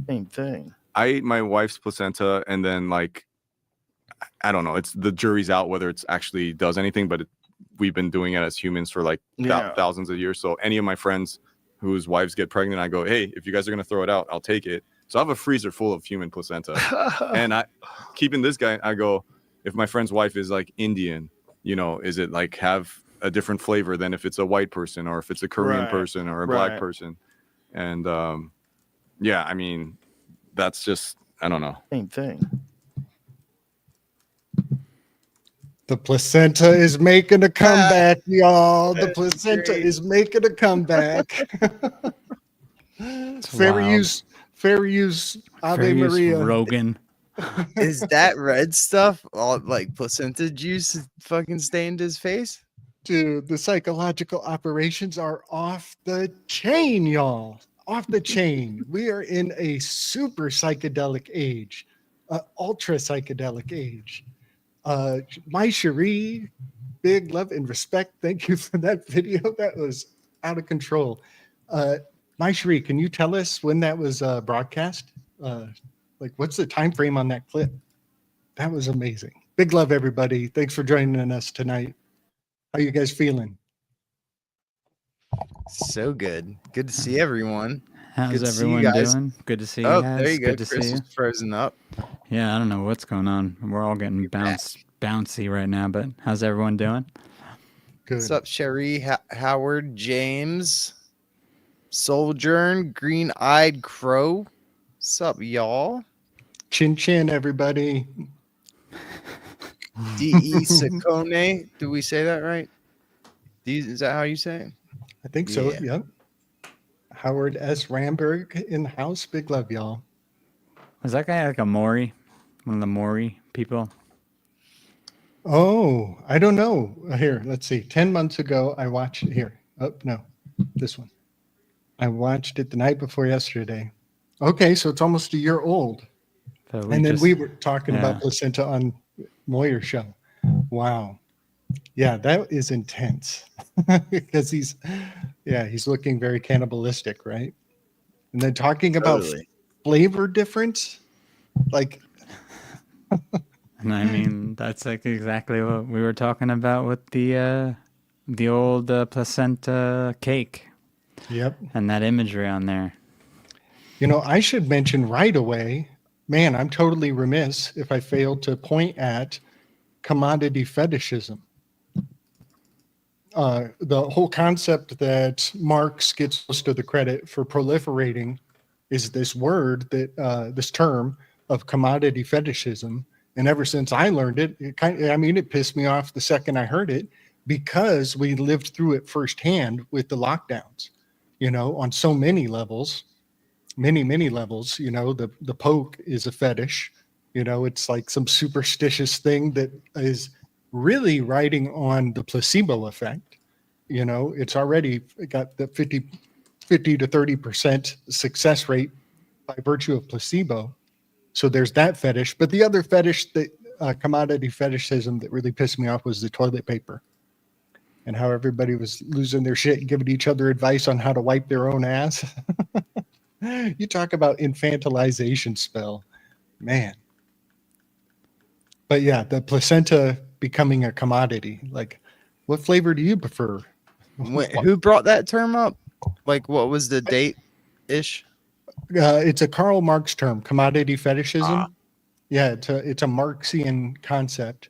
Same thing. I ate my wife's placenta, and then like, I don't know. It's the jury's out whether it's actually does anything, but we've been doing it as humans for like thousands of years. So any of my friends whose wives get pregnant, I go, hey, if you guys are gonna throw it out, I'll take it. So I have a freezer full of human placenta, and I keeping this guy. I go, if my friend's wife is like Indian, you know, is it like have a different flavor than if it's a white person or if it's a Korean person or a black person? And yeah, I mean, that's just, I don't know. Same thing. The placenta is making a comeback, y'all. The placenta is making a comeback. Fair use Ave Maria. Rogan. Is that red stuff all like placenta juice fucking stained his face? Dude, the psychological operations are off the chain, y'all. Off the chain. We are in a super psychedelic age, ultra psychedelic age. My Cherie, big love and respect. Thank you for that video. That was out of control. My Cherie, can you tell us when that was broadcast? Like, what's the time frame on that clip? That was amazing. Big love, everybody. Thanks for joining us tonight. How you guys feeling? So good. Good to see everyone. How's good everyone doing? Good to see you guys. There you go. Good to Chris see you. is frozen up. Yeah, I don't know what's going on. We're all getting bouncy right now, but how's everyone doing? Good. What's up, Sherry, Howard, James, Sojourn, Green-Eyed Crow? What's up, y'all? Chin chin, everybody. D.E. Saccone. Do we say that right? Is that how you say it? I think so. Yep. Howard S. Ramberg in the house. Big love, y'all. Was that guy like a Maury? One of the Maury people? Oh, I don't know. Here, let's see. 10 months ago, I watched it here. Oh, no, this one. I watched it the night before yesterday. Okay, so it's almost a year old. So we were talking about placenta on Moyer's show. Wow. Yeah, that is intense because he's looking very cannibalistic, right? And then talking about flavor difference, like. And I mean, that's like exactly what we were talking about with the old placenta cake. Yep. And that imagery on there. You know, I should mention right away, man, I'm totally remiss if I failed to point at commodity fetishism. The whole concept that Marx gets most of the credit for proliferating is this word that this term of commodity fetishism. And ever since I learned it, it pissed me off the second I heard it because we lived through it firsthand with the lockdowns, you know, on so many levels, many levels. You know, the poke is a fetish, you know, it's like some superstitious thing that is really riding on the placebo effect. You know, it's already got the 50 to 30% success rate by virtue of placebo. So there's that fetish. But the other fetish, that commodity fetishism that really pissed me off was the toilet paper and how everybody was losing their shit and giving each other advice on how to wipe their own ass. You talk about infantilization spell, man. But yeah, the placenta becoming a commodity. Like, what flavor do you prefer? Who brought that term up? Like, what was the date-ish? It's a Karl Marx term, commodity fetishism. Yeah, it's a Marxian concept,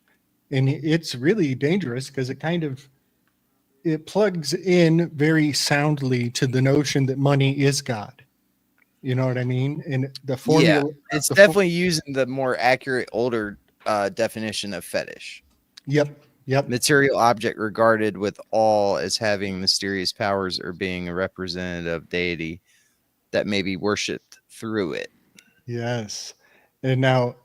and it's really dangerous because it plugs in very soundly to the notion that money is God. You know what I mean? And the formula. Yeah, it's definitely using the more accurate, older definition of fetish. Yep. Material object regarded with all as having mysterious powers or being a representative deity that may be worshipped through it. Yes. And now,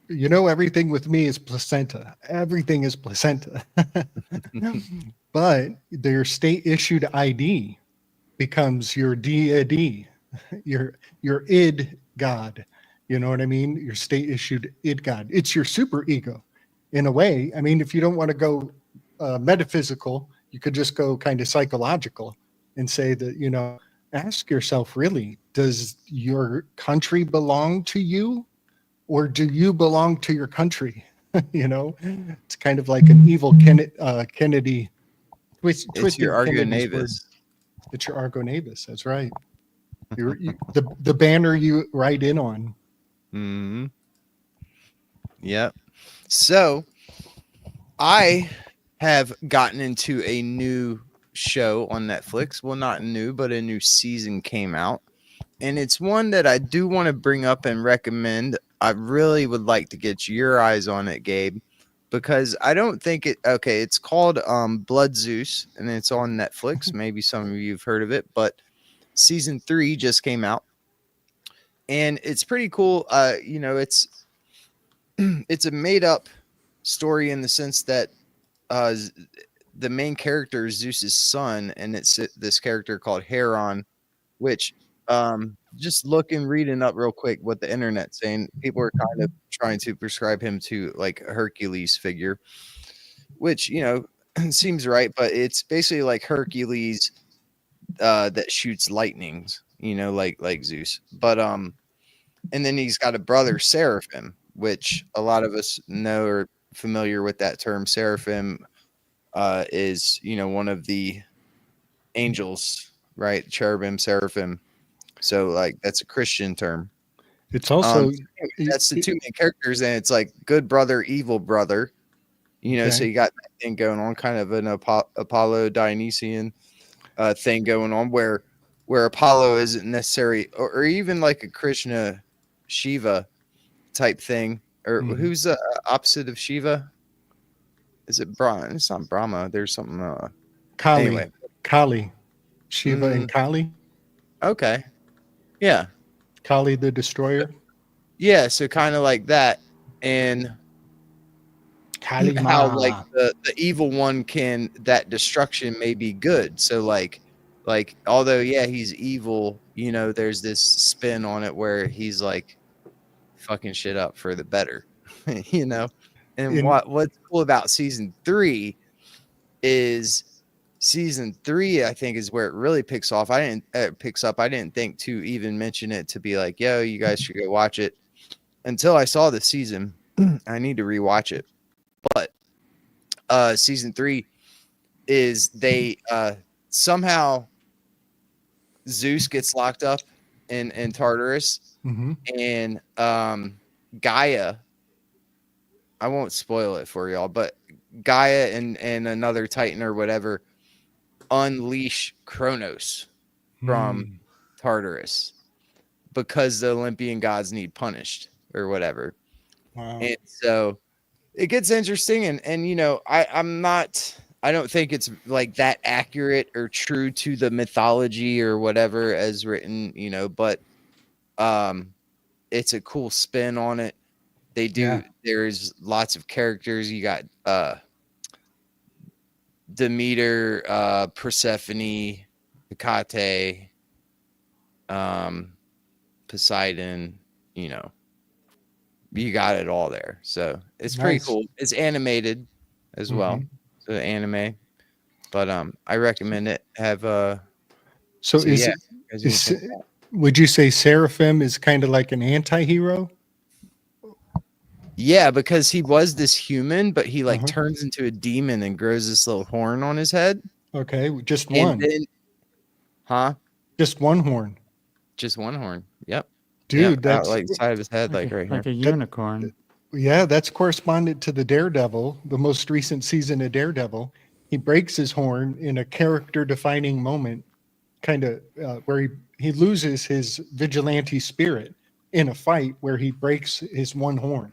you know, everything with me is placenta. Everything is placenta. But their state issued ID becomes your deity, your id God. You know what I mean? Your state issued id God. It's your super ego in a way. I mean, if you don't want to go metaphysical, you could just go kind of psychological and say that, you know, ask yourself, really, does your country belong to you, or do you belong to your country? You know, it's kind of like an evil Kennedy It's twisted your Argo Kennedy's word. Navis. It's your Argo Navis. That's right. The banner you ride in on. Mm-hmm. Yep. So I have gotten into a new show on Netflix. Well, not new, but a new season came out. And it's one that I do want to bring up and recommend. I really would like to get your eyes on it, Gabe, because I don't think it. Okay, it's called Blood Zeus, and it's on Netflix. Maybe some of you have heard of it, but season 3 just came out, and it's pretty cool. It's it's a made up story in the sense that the main character is Zeus's son, and it's this character called Heron, which just reading up real quick what the internet's saying. People are kind of trying to prescribe him to like a Hercules figure, which seems right, but it's basically like Hercules that shoots lightnings, like Zeus. But and then he's got a brother, Seraphim, which a lot of us know or familiar with that term. Seraphim is one of the angels, right? Cherubim, seraphim. So like that's a Christian term. It's also that's the two main characters, and it's like good brother, evil brother. Okay. So you got that thing going on, kind of an Apollo Dionysian thing going on, where Apollo isn't necessary, or even like a Krishna Shiva type thing, or who's the opposite of Shiva? Is it Brahma? It's not Brahma. There's something. Kali. Anyway. Kali. Shiva and Kali. Okay. Yeah. Kali the Destroyer. Yeah. So kind of like that, and Kali how like the evil one that destruction may be good. So like although he's evil, there's this spin on it where he's like fucking shit up for the better, And what's cool about season 3 is season 3, I think, is where it really picks up. I didn't think to even mention it, to be like, yo, you guys should go watch it, until I saw the season. I need to rewatch it. But season 3 is they somehow Zeus gets locked up in Tartarus, and Gaia, I won't spoil it for y'all, but Gaia and another Titan or whatever unleash Kronos from Tartarus because the Olympian gods need punished or whatever. Wow. And so it gets interesting, and I don't think it's like that accurate or true to the mythology or whatever as written, but it's a cool spin on it. They do. There's lots of characters. You got Demeter, Persephone, Hecate, Poseidon. You got it all there. So it's pretty cool. It's animated as well. So anime, but I recommend it. Would you say Seraphim is kind of like an anti-hero? Yeah, because he was this human, but he turns into a demon and grows this little horn on his head. Okay, just one. Just one horn. Just one horn. Yep. Dude, that's like side of his head, like right like here. a unicorn. Yeah, that's correspondent to the Daredevil, the most recent season of Daredevil. He breaks his horn in a character-defining moment, kind of where he loses his vigilante spirit in a fight where he breaks his one horn.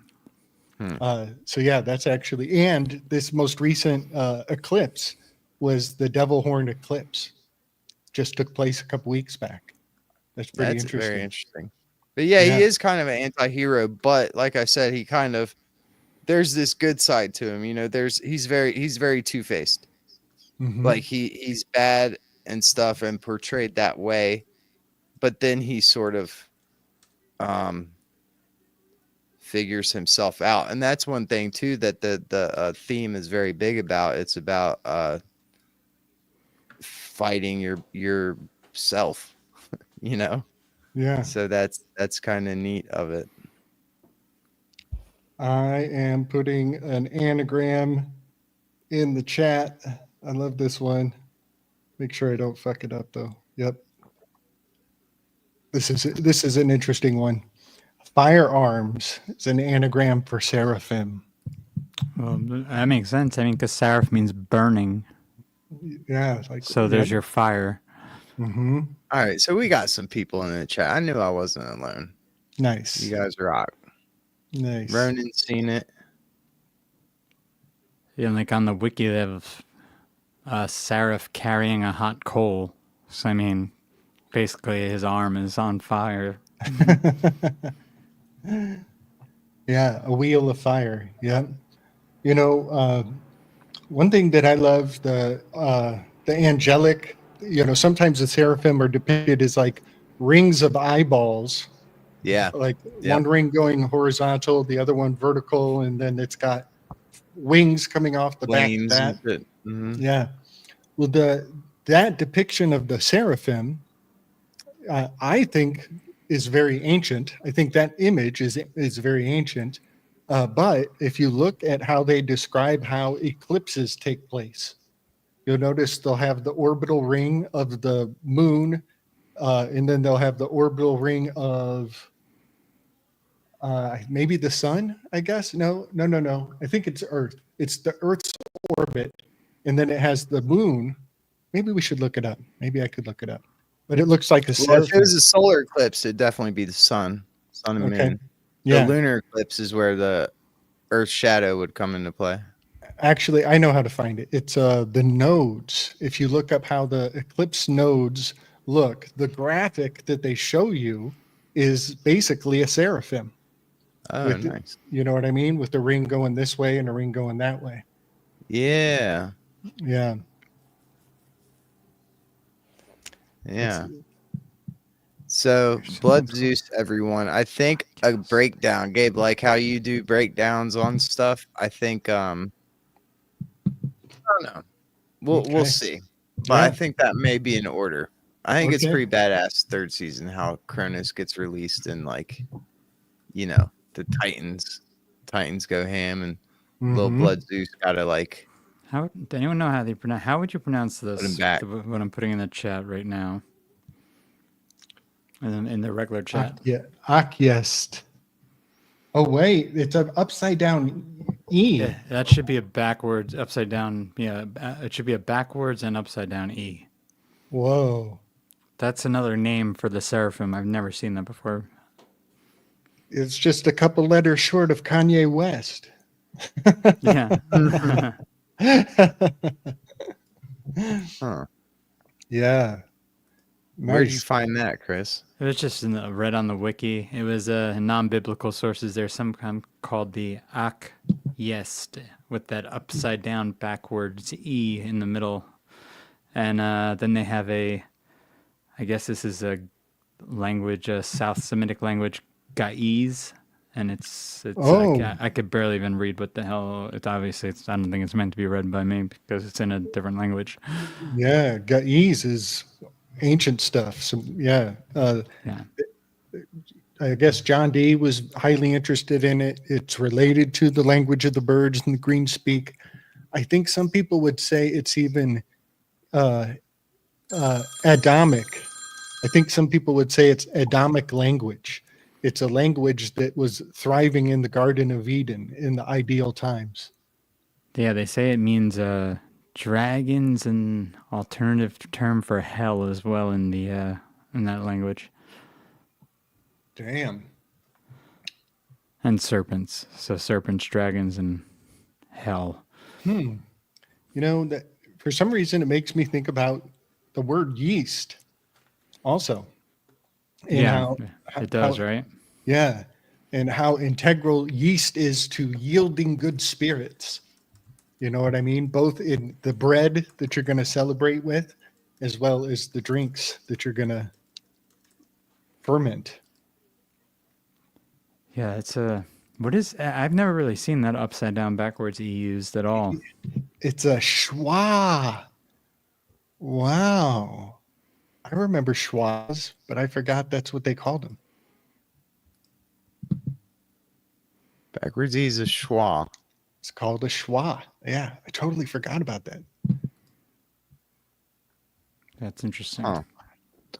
So yeah, that's actually, and this most recent eclipse was the devil horn eclipse. Just took place a couple weeks back. That's interesting. Very interesting. But yeah, he is kind of an anti-hero, but like I said, he kind of, there's this good side to him. He's very two-faced. Like he's bad and stuff and portrayed that way, but then he sort of figures himself out. And that's one thing too that the theme is very big about. It's about fighting yourself. you know. Yeah. So that's kind of neat of it. I am putting an anagram in the chat. I love this one. Make sure I don't fuck it up though. Yep. This is an interesting one. Firearms is an anagram for seraphim. Well, that makes sense. I mean, because seraph means burning. Yeah. Like, So there's your fire. Mm-hmm. All right, so we got some people in the chat. I knew I wasn't alone. Nice. You guys rock. Nice. Ronan's seen it. Yeah, like on the wiki, they have a seraph carrying a hot coal. So, I mean, basically his arm is on fire. Yeah, a wheel of fire. Yeah. You know, one thing that I love, the angelic, you know, sometimes the seraphim are depicted as like rings of eyeballs. Yeah. Like Yep. one ring going horizontal, the other one vertical, and then it's got wings coming off the back of that. Mm-hmm. Yeah. Well, that depiction of the seraphim, I think, is very ancient. I think that image is very ancient. But if you look at how they describe how eclipses take place, you'll notice they'll have the orbital ring of the moon, and then they'll have the orbital ring of maybe the sun, I guess. No. I think it's Earth. It's the Earth's orbit, and then it has the moon. Maybe we should look it up. Maybe I could look it up. But it looks like a Well, if it seraphim. was a solar eclipse, it'd definitely be the sun and Okay. moon. Yeah. The lunar eclipse is where the Earth's shadow would come into play. Actually, I know how to find it. It's the nodes. If you look up how the eclipse nodes look, the graphic that they show you is basically a seraphim. Oh, With nice. You know what I mean? With the ring going this way and the ring going that way. Yeah. Yeah. Yeah. So, Blood Zeus, everyone. I think a breakdown, Gabe, like how you do breakdowns on stuff. I think I don't know. We'll Okay. see. But I Yeah. think that may be in order. I think it's Okay. pretty badass third season how Cronus gets released and like, you know, the Titans go ham and little Mhm. Blood Zeus gotta like How does anyone know how they pronounce? How would you pronounce put him this? back. What I'm putting in the chat right now, and then in the regular chat. Acyest. Oh wait, it's an upside down E. Yeah, that should be a backwards, upside down. Yeah, it should be a backwards and upside down E. Whoa. That's another name for the seraphim. I've never seen that before. It's just a couple letters short of Kanye West. Yeah. Huh. Yeah. Where'd you Nice. find that, Chris? It was just read on the wiki. It was in non-biblical sources. There's some kind called the acyest with that upside down backwards E in the middle. And then they have I guess this is a language, a South Semitic language, Gaiz. And it's Oh. I could barely even read what the hell. It's obviously, I don't think it's meant to be read by me because it's in a different language. Yeah, Gaiz is ancient stuff. So yeah, Yeah. I guess John Dee was highly interested in it. It's related to the language of the birds and the green speak. I think some people would say it's even Adamic. I think some people would say it's Adamic language. It's a language that was thriving in the Garden of Eden in the ideal times. Yeah, they say it means dragons, and alternative term for hell as well in the in that language, Damn. and serpents. So serpents, dragons, and hell. You know, that for some reason it makes me think about the word yeast also. And Yeah, how- it does, how- right? Yeah. And how integral yeast is to yielding good spirits. You know what I mean? Both in the bread that you're going to celebrate with, as well as the drinks that you're going to ferment. Yeah, it's what is? I've never really seen that upside down backwards E used at all. It's a schwa. Wow. I remember schwas, but I forgot that's what they called them. Backwards E is a schwa. It's called a schwa. Yeah, I totally forgot about that. That's interesting. Huh.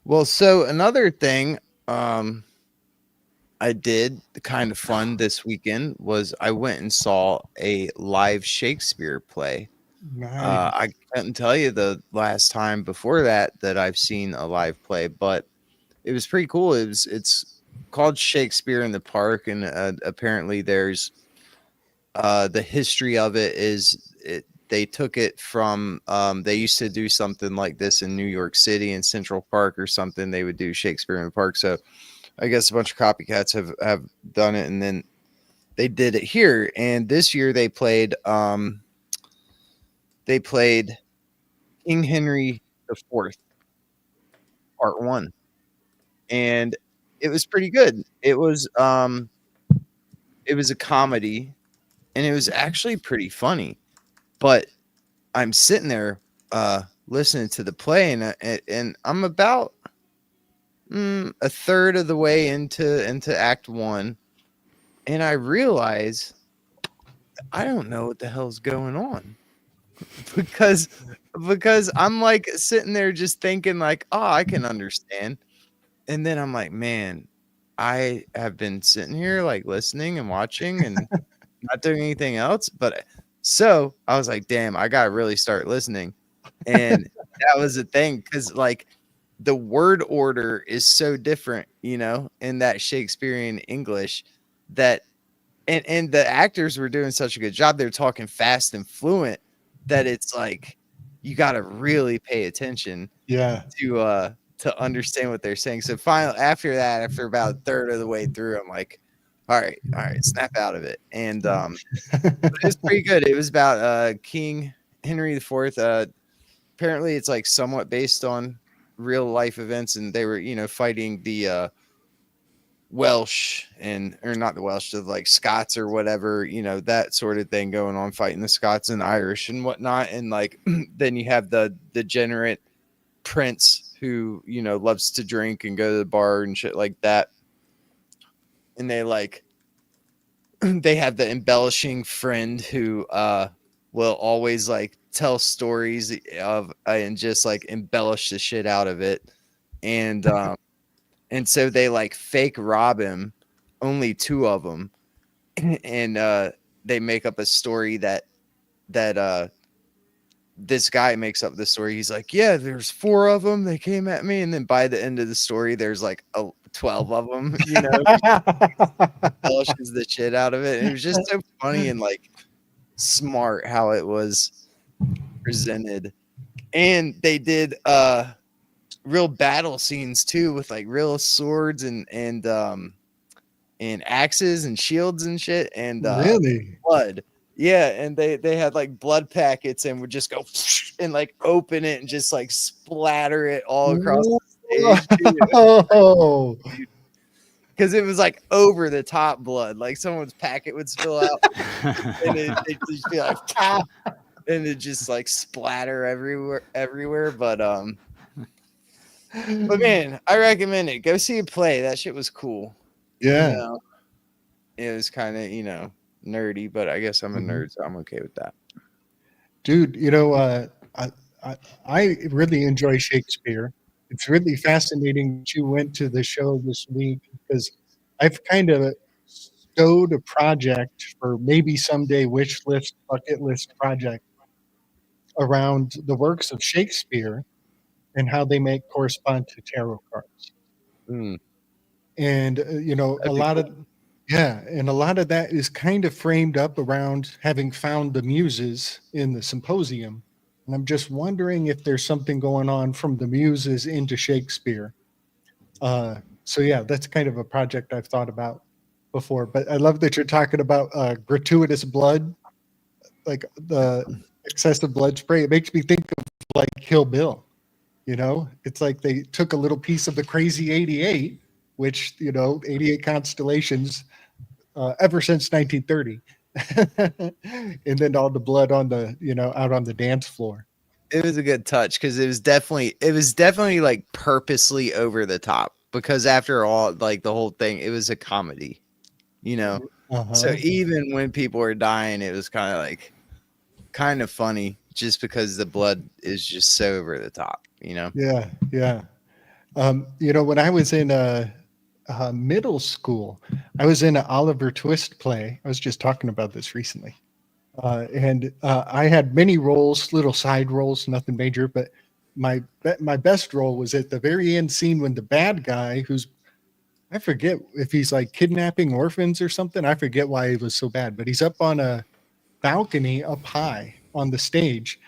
Well, so another thing I did kind of fun this weekend was I went and saw a live Shakespeare play. Nice. I couldn't tell you the last time before that I've seen a live play, but it was pretty cool. It's called Shakespeare in the Park, and apparently there's the history of it is they took it from they used to do something like this in New York City in Central Park or something. They would do Shakespeare in the Park. So I guess a bunch of copycats have done it, and then they did it here. And this year they played King Henry IV, Part 1. And it was pretty good. It was a comedy, and it was actually pretty funny. But I'm sitting there listening to the play, and I'm about a third of the way into Act 1, and I realize I don't know what the hell's going on because I'm like sitting there just thinking like, oh, I can understand. And then I'm like, man, I have been sitting here like listening and watching and not doing anything else. But so I was like, damn, I gotta really start listening. And that was the thing, because like the word order is so different, you know, in that Shakespearean English that and the actors were doing such a good job. They're talking fast and fluent that it's like you gotta really pay attention to understand what they're saying. So finally, after about a third of the way through, I'm like, all right, snap out of it. And but it was pretty good. It was about King Henry IV. Apparently it's like somewhat based on real life events, and they were, you know, fighting the Welsh or not the Welsh, the like Scots or whatever, you know, that sort of thing going on, fighting the Scots and Irish and whatnot. And like then you have the degenerate prince who, you know, loves to drink and go to the bar and shit like that. And they like they have the embellishing friend who will always like tell stories of and just like embellish the shit out of it. And so they like fake rob him, only two of them, and they make up a story that this guy makes up the story. He's like, yeah, there's 4 of them. They came at me. And then by the end of the story, there's like 12 of them, you know, embellishes the shit out of it. And it was just so funny and like smart how it was presented. And they did real battle scenes too, with like real swords and axes and shields and shit, and really blood. Yeah, and they had like blood packets and would just go and like open it and just like splatter it all across the stage. Oh, because it was like over the top blood, like someone's packet would spill out, and it just be like, and it just like splatter everywhere. But man, I recommend it. Go see a play. That shit was cool. Yeah, you know? It was kind of, you know, nerdy, but I guess I'm a nerd, so I'm okay with that. Dude, you know, I really enjoy Shakespeare. It's really fascinating that you went to the show this week, because I've kind of stowed a project for maybe someday wish list, bucket list project around the works of Shakespeare and how they may correspond to tarot cards. And, you know, a lot of that is kind of framed up around having found the muses in the symposium. And I'm just wondering if there's something going on from the muses into Shakespeare. So yeah, that's kind of a project I've thought about before. But I love that you're talking about gratuitous blood, like the excessive blood spray. It makes me think of like Kill Bill. You know, it's like they took a little piece of the crazy 88, which, you know, 88 constellations ever since 1930. And then all the blood on the, you know, out on the dance floor. It was a good touch because it was definitely like purposely over the top because after all, like the whole thing, it was a comedy, you know. So even when people were dying, it was kind of funny just because the blood is just so over the top, you know. Yeah, yeah. When I was in middle school, I was in an Oliver Twist play. I was just talking about this recently. And I had many roles, little side roles, nothing major, but my best role was at the very end scene when the bad guy, I forget if he's like kidnapping orphans or something. I forget why it was so bad, but he's up on a balcony up high on the stage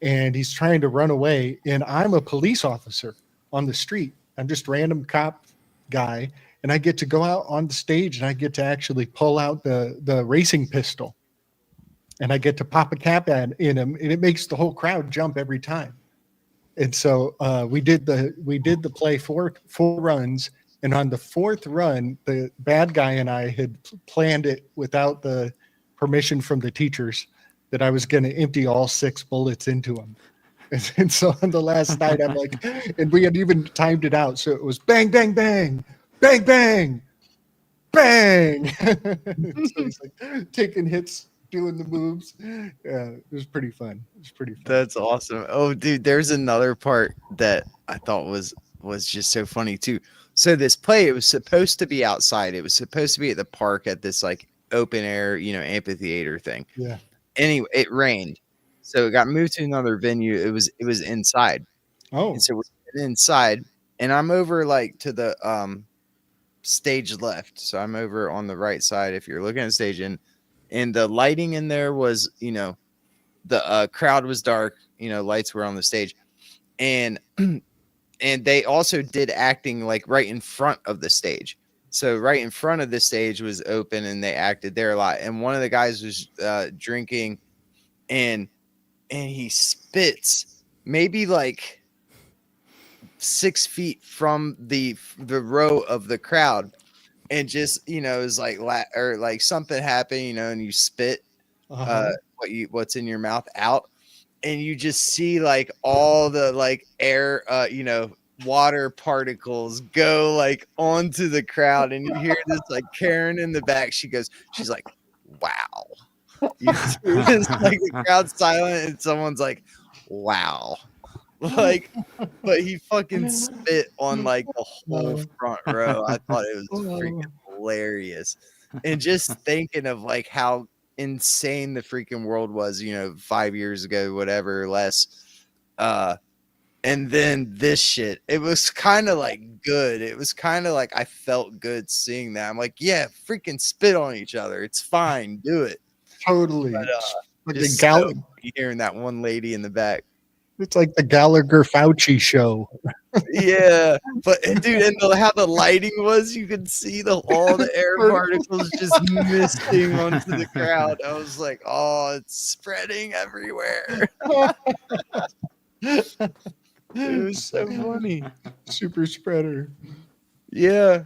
and he's trying to run away. And I'm a police officer on the street. I'm just random cop guy. And I get to go out on the stage and I get to actually pull out the racing pistol. And I get to pop a cap in him, and it makes the whole crowd jump every time. And so we did the play four runs, and on the fourth run, the bad guy and I had planned it without the permission from the teachers that I was going to empty all 6 bullets into him. And so on the last night, I'm like, and we had even timed it out, so it was bang, bang, bang, bang, bang, bang. So he's like taking hits, doing the moves. Yeah, it was pretty fun. That's awesome. Oh, dude, there's another part that I thought was just so funny too. So this play, it was supposed to be outside. It was supposed to be at the park at this like open air, amphitheater thing. Yeah. Anyway, it rained, so it got moved to another venue. It was inside. Oh. And so we're inside, and I'm over like to the stage left. So I'm over on the right side if you're looking at the stage, and the lighting in there was, the crowd was dark, lights were on the stage, and they also did acting like right in front of the stage. So right in front of the stage was open and they acted there a lot. And one of the guys was drinking and he spits maybe like 6 feet from the row of the crowd. And just, is like, or like something happened, and you spit what's in your mouth out, and you just see like all the like air, water particles go like onto the crowd, and you hear this like Karen in the back. She's like, wow. You see this, like the crowd's silent, and someone's like, wow. Like, but he fucking spit on like the whole front row. I thought it was freaking hilarious. And just thinking of like how insane the freaking world was, 5 years ago, whatever, less. And then this shit, it was kind of like good. It was kind of like I felt good seeing that. I'm like, yeah, freaking spit on each other. It's fine. Do it. Totally. But, like just hearing that one lady in the back. It's like the Gallagher Fauci show. Yeah, but dude, and how the lighting was, you could see all the air particles just misting onto the crowd. I was like, oh, it's spreading everywhere. It was so funny. Super spreader. Yeah.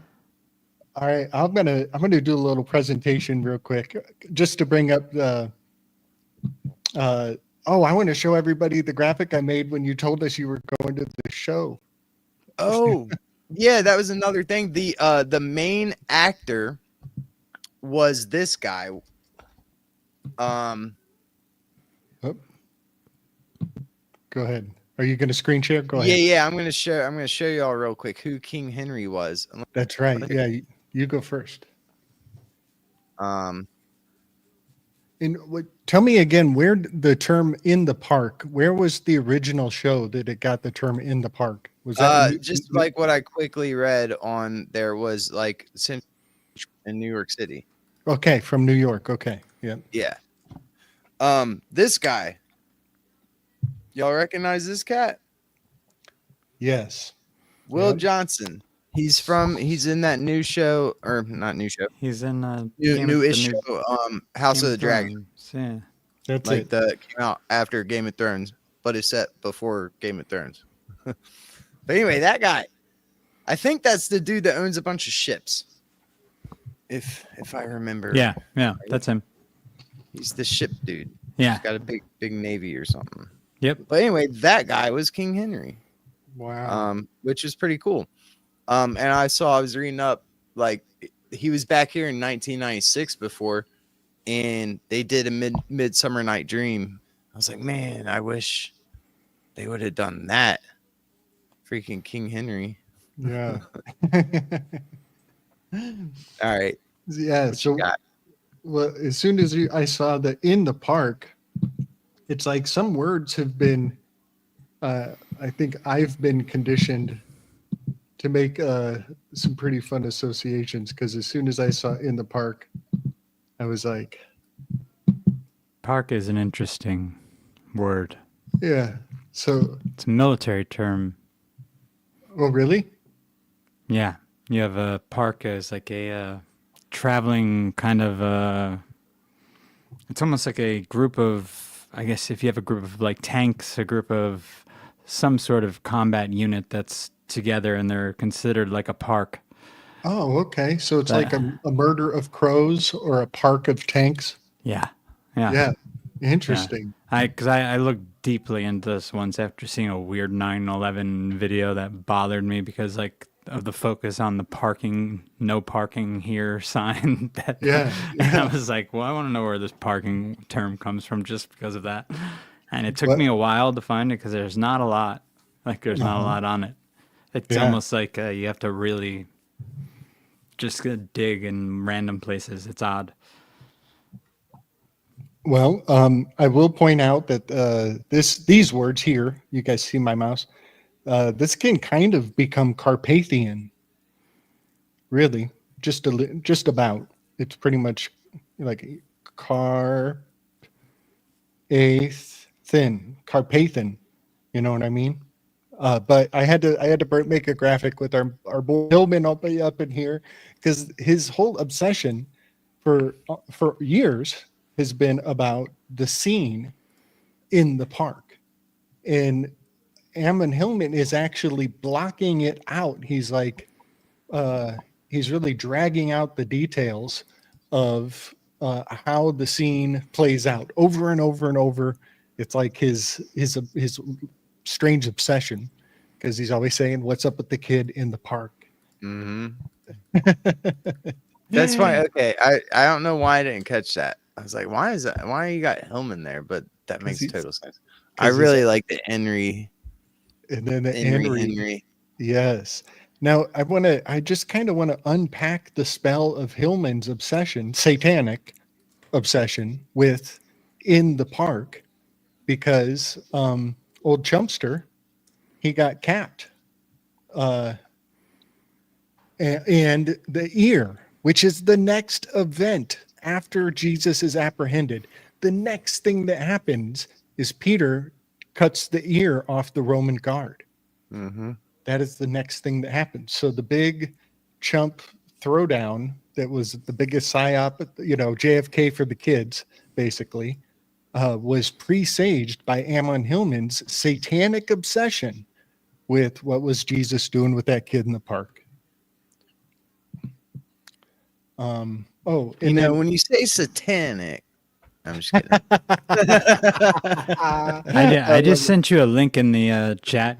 All right, I'm gonna do a little presentation real quick, just to bring up the. I want to show everybody the graphic I made when you told us you were going to the show. Oh, yeah, that was another thing. The main actor was this guy. Oh. Go ahead. Are you going to screen share? Go ahead. Yeah. I'm gonna show you all real quick who King Henry was. That's right. Yeah, you go first. And tell me again, where the term "in the park"? Where was the original show that it got the term "in the park"? Was that just like what I quickly read on there was like in New York City. Okay, from New York. Okay, yeah. Yeah. This guy. Y'all recognize this cat? Yes. Will Johnson. He's in that new show, or not new show. He's in newish show, House of the Dragon. Yeah. That's like it. that came out after Game of Thrones, but it's set before Game of Thrones. But anyway, that guy. I think that's the dude that owns a bunch of ships. If I remember. Yeah, that's him. He's the ship dude. Yeah. He's got a big navy or something. Yep. But anyway, that guy was King Henry, Wow. which is pretty cool. And I was reading up, like he was back here in 1996 before, and they did a Midsummer Night Dream. I was like, man, I wish they would have done that. Freaking King Henry. Yeah. All right. Yeah. What you got? Well, as soon as I saw the in the park, it's like some words have been, I think I've been conditioned to make some pretty fun associations, because as soon as I saw in the park, I was like, Park is an interesting word. yeah. So, It's a military term. oh, really? Yeah. You have a park as like a traveling kind of, it's almost like a group of, I guess if you have a group of like tanks, a group of some sort of combat unit that's together and they're considered like a park. Oh, okay. So it's That- like a murder of crows or a park of tanks. Yeah. Yeah. Yeah. Interesting. Because I looked deeply into this once after seeing a weird 9/11 video that bothered me because like of the focus on the parking, no parking here sign. That, Yeah, and yeah. I was like, well, I want to know where this parking term comes from just because of that. And it took What- me a while to find it because there's not a lot. Like there's not a lot on it. It's Yeah. almost like you have to really just dig in random places. It's odd. Well, I will point out that these words here, you guys see my mouse, this can kind of become Carpathian. Really, just about. It's pretty much like Carpathian. You know what I mean? But I had to make a graphic with our boy Hillman up in here, because his whole obsession for years has been about the scene in the park, and Ammon Hillman is actually blocking it out. He's like, he's really dragging out the details of how the scene plays out over and over and over. It's like his strange obsession, because he's always saying, "What's up with the kid in the park?" Mm-hmm. That's why. Okay, I don't know why I didn't catch that. I was like, why is that? Why you got Hillman there? But that makes total sense. I really like the Henry. And then the Henry. Yes. Now I just kind of want to unpack the spell of Hillman's obsession, satanic obsession with in the park, because old Chumpster, he got capped. And the ear, which is the next event after Jesus is apprehended, the next thing that happens is Peter cuts the ear off the Roman guard. Mm-hmm. That is the next thing that happens. So the big chump throwdown that was the biggest psyop, JFK for the kids, basically, was presaged by Ammon Hillman's satanic obsession with what was Jesus doing with that kid in the park. And when you say satanic, I'm just kidding. I just sent you a link in the chat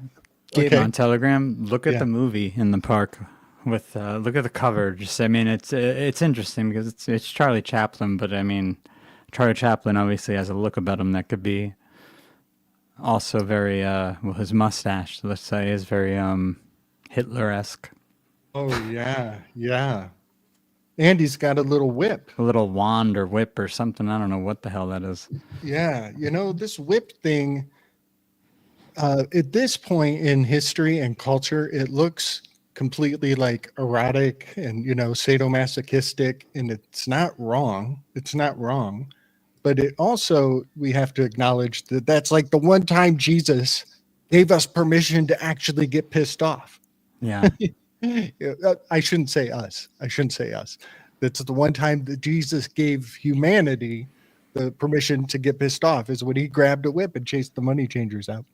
game Okay. on Telegram. Look at Yeah. the movie in the park with look at the cover. It's interesting because it's Charlie Chaplin, but I mean Charlie Chaplin obviously has a look about him that could be also very his mustache, let's say, is very Hitler-esque. Oh yeah. And he's got a little whip. A little wand or whip or something. I don't know what the hell that is. Yeah, this whip thing, at this point in history and culture, it looks completely like erotic and, sadomasochistic, and it's not wrong. It's not wrong. But it also, we have to acknowledge that that's like the one time Jesus gave us permission to actually get pissed off. Yeah. I shouldn't say us. That's the one time that Jesus gave humanity the permission to get pissed off, is when he grabbed a whip and chased the money changers out.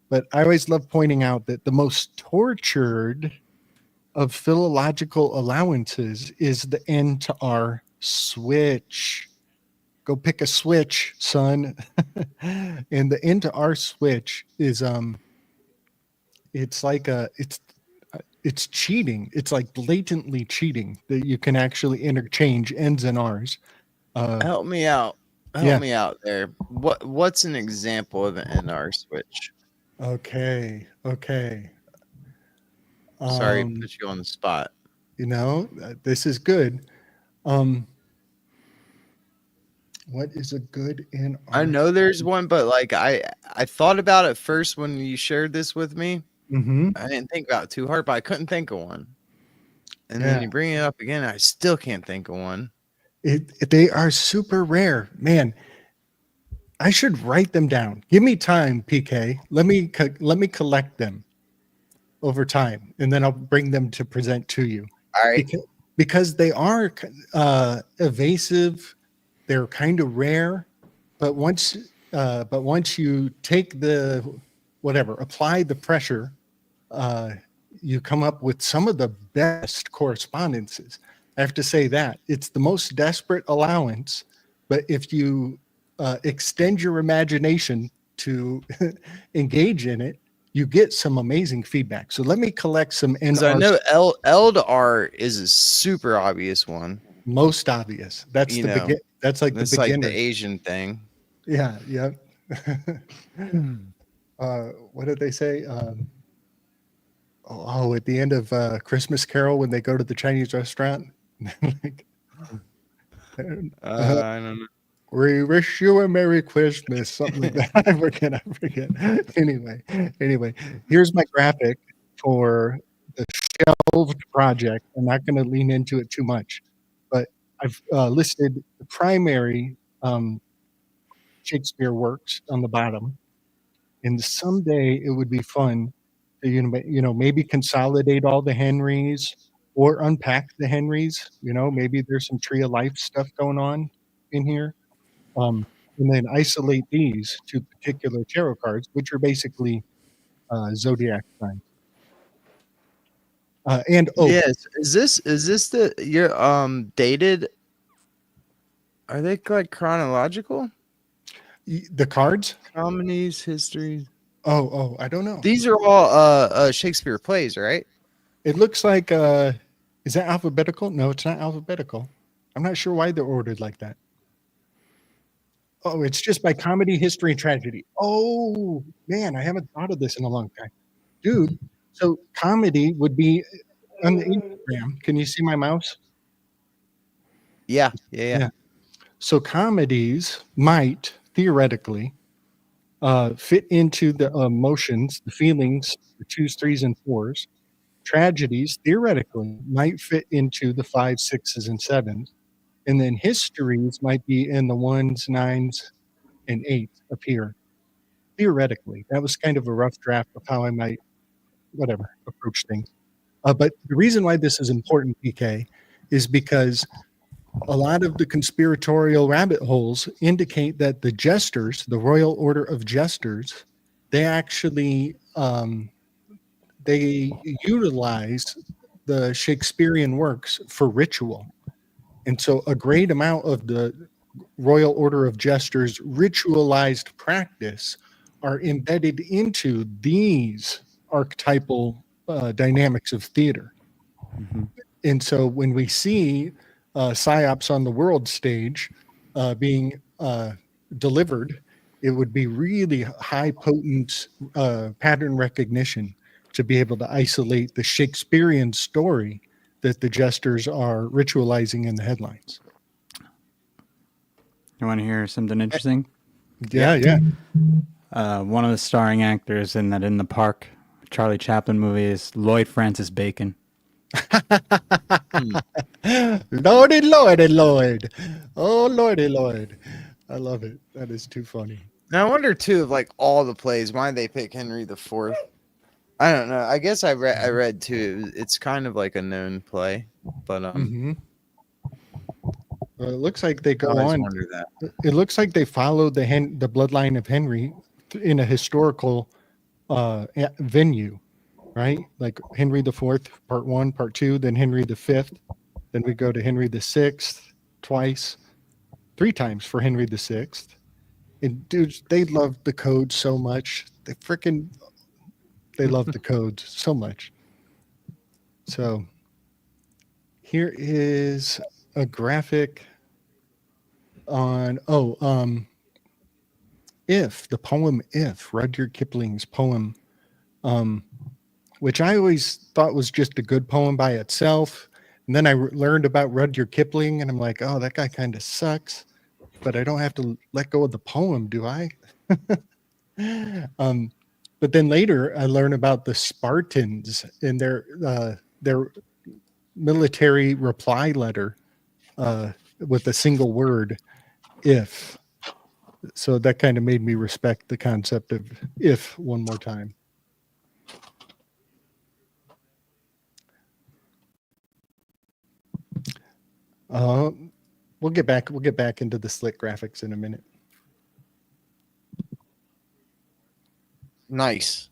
But I always love pointing out that the most tortured of philological allowances is the N to R switch. go pick a switch, son. And the into our switch is it's like it's cheating. It's like blatantly cheating that you can actually interchange ends and R's. Help me out. Help Yeah. me out there. What's an example of an NR switch? Okay. Sorry to put you on the spot. This is good. What is a good NR? I know there's one, but like I thought about it first when you shared this with me. Mm-hmm. I didn't think about it too hard, but I couldn't think of one. And Yeah. then you bring it up again, I still can't think of one. They are super rare, man. I should write them down. Give me time, PK. Let me collect them over time, and then I'll bring them to present to you. All right. Because they are evasive, they're kind of rare, but once you take apply the pressure, you come up with some of the best correspondences. I have to say that it's the most desperate allowance, but if you extend your imagination to engage in it, you get some amazing feedback. So let me collect some NR. I know L to R is a super obvious one. Most obvious. That's that's like the beginner. Like the Asian thing. Yeah. What did they say? At the end of Christmas Carol, when they go to the Chinese restaurant, like, I don't know. we wish you a Merry Christmas, something like that. I forget. Anyway, here's my graphic for the shelved project. I'm not going to lean into it too much, but I've listed the primary Shakespeare works on the bottom. And someday it would be fun to, maybe consolidate all the Henrys or unpack the Henrys. Maybe there's some Tree of Life stuff going on in here. And then isolate these two particular tarot cards, which are basically zodiac signs. Yes, is this your dated? Are they like chronological? The cards? Comedies, histories. Oh, I don't know. These are all Shakespeare plays, right? It looks like is that alphabetical? No, it's not alphabetical. I'm not sure why they're ordered like that. Oh, it's just by comedy, history, and tragedy. Oh, man, I haven't thought of this in a long time. Dude, so comedy would be on the Instagram. Can you see my mouse? Yeah. So comedies might, theoretically, fit into the emotions, the feelings, the 2s, 3s, and 4s. Tragedies, theoretically, might fit into the 5s, 6s, and 7s. And then histories might be in the 1s, 9s, and 8s up here. Theoretically, that was kind of a rough draft of how I might, approach things. But the reason why this is important, PK, is because a lot of the conspiratorial rabbit holes indicate that the jesters, the Royal Order of Jesters, they actually they utilize the Shakespearean works for ritual. And so a great amount of the Royal Order of Jesters' ritualized practice are embedded into these archetypal dynamics of theater. Mm-hmm. And so when we see psyops on the world stage being delivered, it would be really high potent pattern recognition to be able to isolate the Shakespearean story that the jesters are ritualizing in the headlines. You want to hear something interesting? Yeah. One of the starring actors in that In the Park Charlie Chaplin movie is Lloyd Francis Bacon. Lordy Lloyd. Oh, Lordy Lloyd. I love it. That is too funny. Now I wonder too, of like all the plays, why they pick Henry IV. I don't know. I guess I read too. It's kind of like a known play, but it looks like they go I always on. wonder that. It looks like they follow the bloodline of Henry in a historical venue, right? Like Henry IV, part 1, part 2, then Henry V, then we go to Henry VI twice. 3 times for Henry VI. And dudes, they love the code so much. They love the codes so much. So here is a graphic on If, the poem If, Rudyard Kipling's poem, which I always thought was just a good poem by itself. And then I learned about Rudyard Kipling, and I'm like, oh, that guy kind of sucks. But I don't have to let go of the poem, do I? But then later I learned about the Spartans and their military reply letter with a single word, if. So that kind of made me respect the concept of if one more time. We'll get back into the slick graphics in a minute. Nice.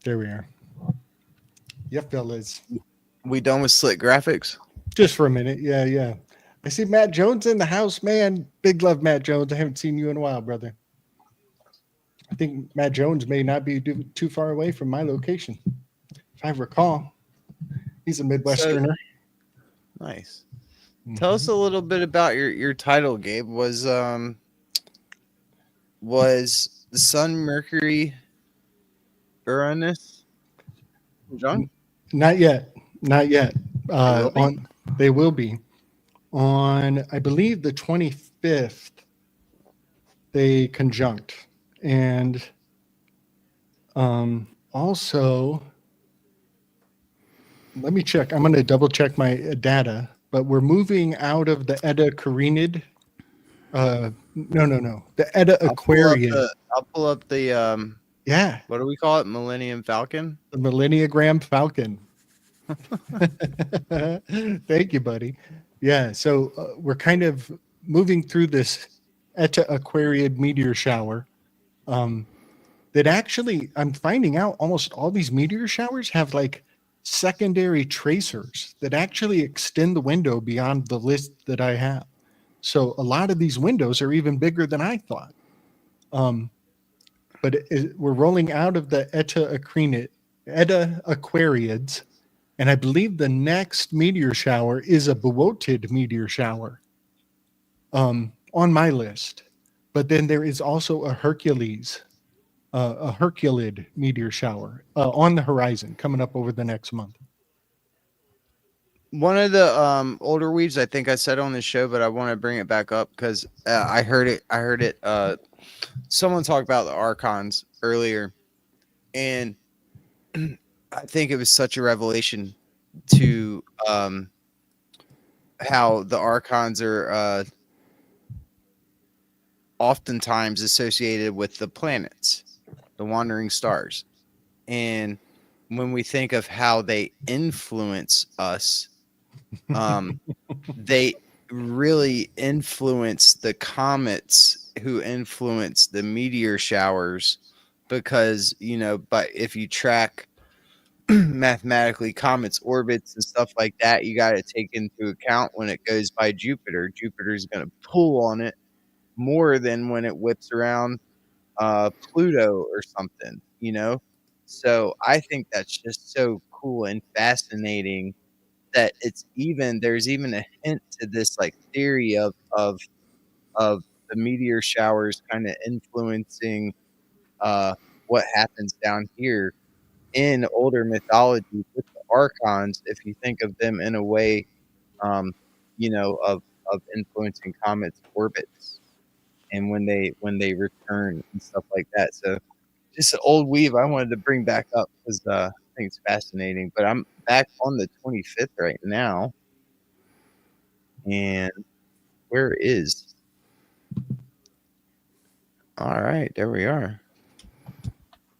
There we are. Yep, fellas. We done with slick graphics? Just for a minute. Yeah. I see Matt Jones in the house, man. Big love, Matt Jones. I haven't seen you in a while, brother. I think Matt Jones may not be too far away from my location. If I recall, he's a Midwesterner. Nice. Tell us a little bit about your title, Gabe. Was the Sun Mercury Uranus conjunct? Not yet. They will be on, I believe, the 25th. They conjunct, and also, let me check. I'm going to double check my data. But we're moving out of the Eta Carinid. No. The Eta Aquarian. I'll pull up the yeah. What do we call it? Millennium Falcon? The Millenniagram Falcon. Thank you, buddy. Yeah. So we're kind of moving through this Eta Aquarian meteor shower. That actually, I'm finding out almost all these meteor showers have like secondary tracers that actually extend the window beyond the list that I have. So a lot of these windows are even bigger than I thought. But we're rolling out of the Eta Aquariids, and I believe the next meteor shower is a Boötid meteor shower on my list. But then there is also a Herculid meteor shower on the horizon coming up over the next month. One of the older weaves, I think I said on the show, but I want to bring it back up because I heard it. Someone talked about the archons earlier, and I think it was such a revelation to how the archons are oftentimes associated with the planets, the wandering stars. And when we think of how they influence us, they really influence the comets who influence the meteor showers, because, but if you track mathematically comets orbits and stuff like that, you got to take into account when it goes by Jupiter. Jupiter's going to pull on it more than when it whips around Pluto or something, So I think that's just so cool and fascinating that there's even a hint to this like theory of the meteor showers kind of influencing what happens down here in older mythology with the archons, if you think of them in a way, of influeing comets' orbits and when they return and stuff like that. So just an old weave I wanted to bring back up because I think it's fascinating. But I'm back on the 25th right now. And where is? All right, there we are.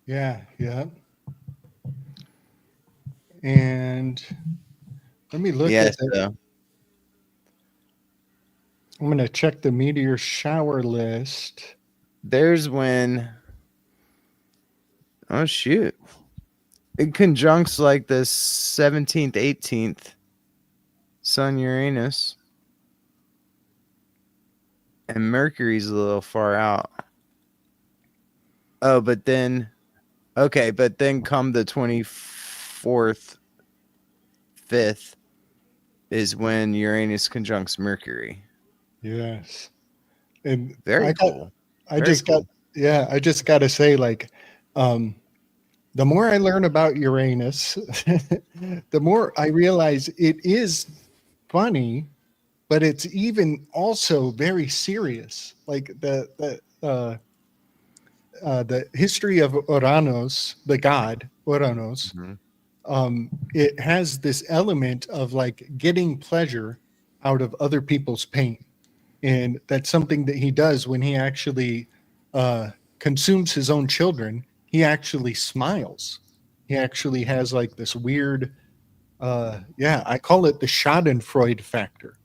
Yeah. And let me look at that. I'm going to check the meteor shower list. There's when... Oh, shoot. It conjuncts like the 17th, 18th Sun Uranus. And Mercury's a little far out. Oh, but then come the 24th, 5th is when Uranus conjuncts Mercury. Yes. And Very cool. I just got to say, like, the more I learn about Uranus, the more I realize it is funny, but it's even also very serious. Like the history of Uranus, the god Uranus, it has this element of like getting pleasure out of other people's pain. And that's something that he does when he actually consumes his own children. He actually smiles. He actually has like this weird, I call it the Schadenfreude factor.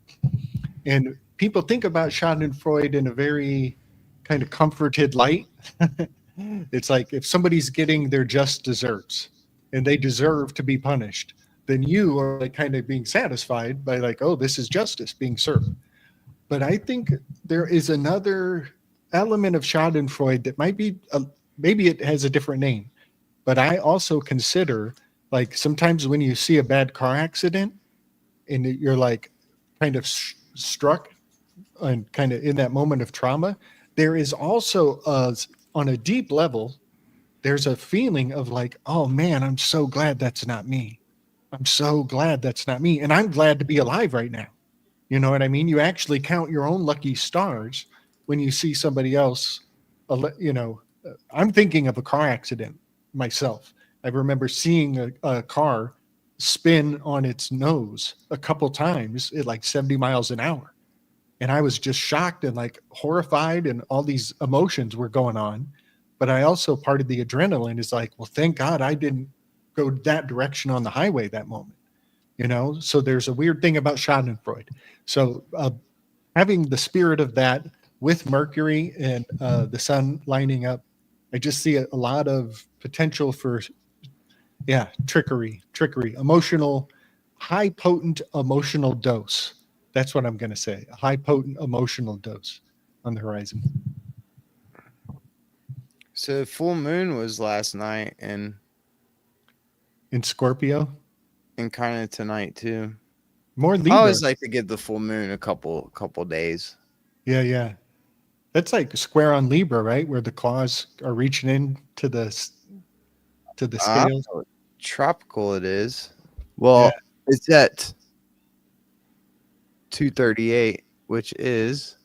And people think about Schadenfreude in a very kind of comforted light. It's like if somebody's getting their just desserts and they deserve to be punished, then you are like kind of being satisfied by like, oh, this is justice being served. But I think there is another element of Schadenfreude that might be, maybe it has a different name, but I also consider like sometimes when you see a bad car accident and you're like kind of struck and kind of in that moment of trauma, there is also on a deep level, there's a feeling of like, oh man, I'm so glad that's not me. I'm so glad that's not me. And I'm glad to be alive right now. You know what I mean? You actually count your own lucky stars when you see somebody else. I'm thinking of a car accident myself. I remember seeing a car spin on its nose a couple times at like 70 miles an hour. And I was just shocked and like horrified, and all these emotions were going on. But I also, part of the adrenaline is like, well, thank God I didn't go that direction on the highway that moment. So there's a weird thing about Schadenfreude. So having the spirit of that with Mercury and the sun lining up, I just see a lot of potential for, trickery, emotional, high potent emotional dose. That's what I'm going to say. A high potent emotional dose on the horizon. So full moon was last night and in Scorpio. And kind of tonight too. More Libra. I always like to give the full moon a couple days. Yeah. That's like square on Libra, right? Where the claws are reaching in to the scales. Tropical it is. Well, it's at 2:38, which is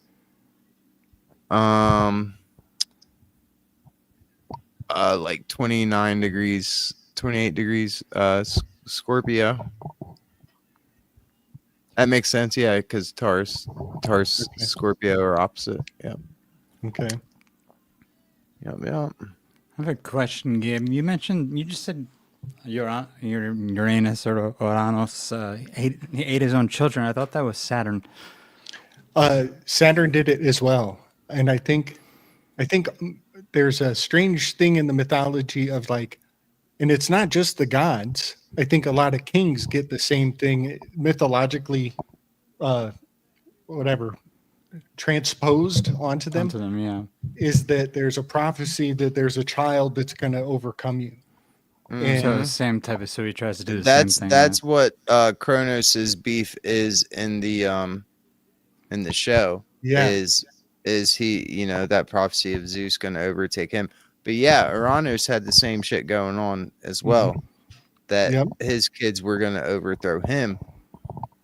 like 29 degrees, 28 degrees Scorpio. That makes sense, yeah, because Taurus, Scorpio are opposite. Yeah. Okay. Yep. I have a question, Gabe. You just said your Uranus or Uranus ate his own children. I thought that was Saturn. Saturn did it as well, and I think there's a strange thing in the mythology of like, and it's not just the gods. I think a lot of kings get the same thing mythologically, transposed onto them. Yeah. Is that there's a prophecy that there's a child that's going to overcome you. And so same type of, so he tries to do the same thing. That's what Kronos's beef is in the show. Yeah. Is he, that prophecy of Zeus going to overtake him? But yeah, Uranus had the same shit going on as well. That his kids were going to overthrow him.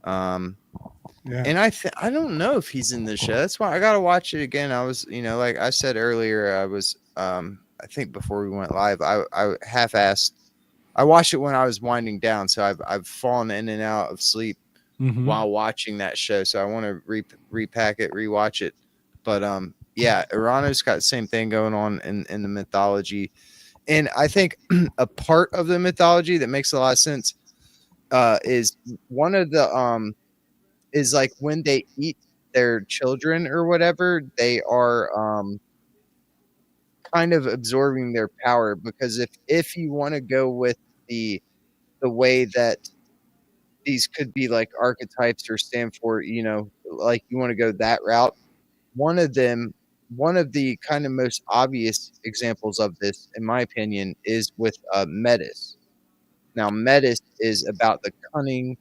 And I don't know if he's in the show. That's why I got to watch it again. I was, like I said earlier, I was, I think before we went live, I half-assed. I watched it when I was winding down. So I've fallen in and out of sleep while watching that show. So I want to repack it, rewatch it. But Uranus got the same thing going on in the mythology. And I think a part of the mythology that makes a lot of sense is one of the is like when they eat their children or whatever, they are kind of absorbing their power, because if you want to go with the way that these could be like archetypes or stand for, like you want to go that route, one of the kind of most obvious examples of this, in my opinion, is with Metis. Now, Metis is about the cunning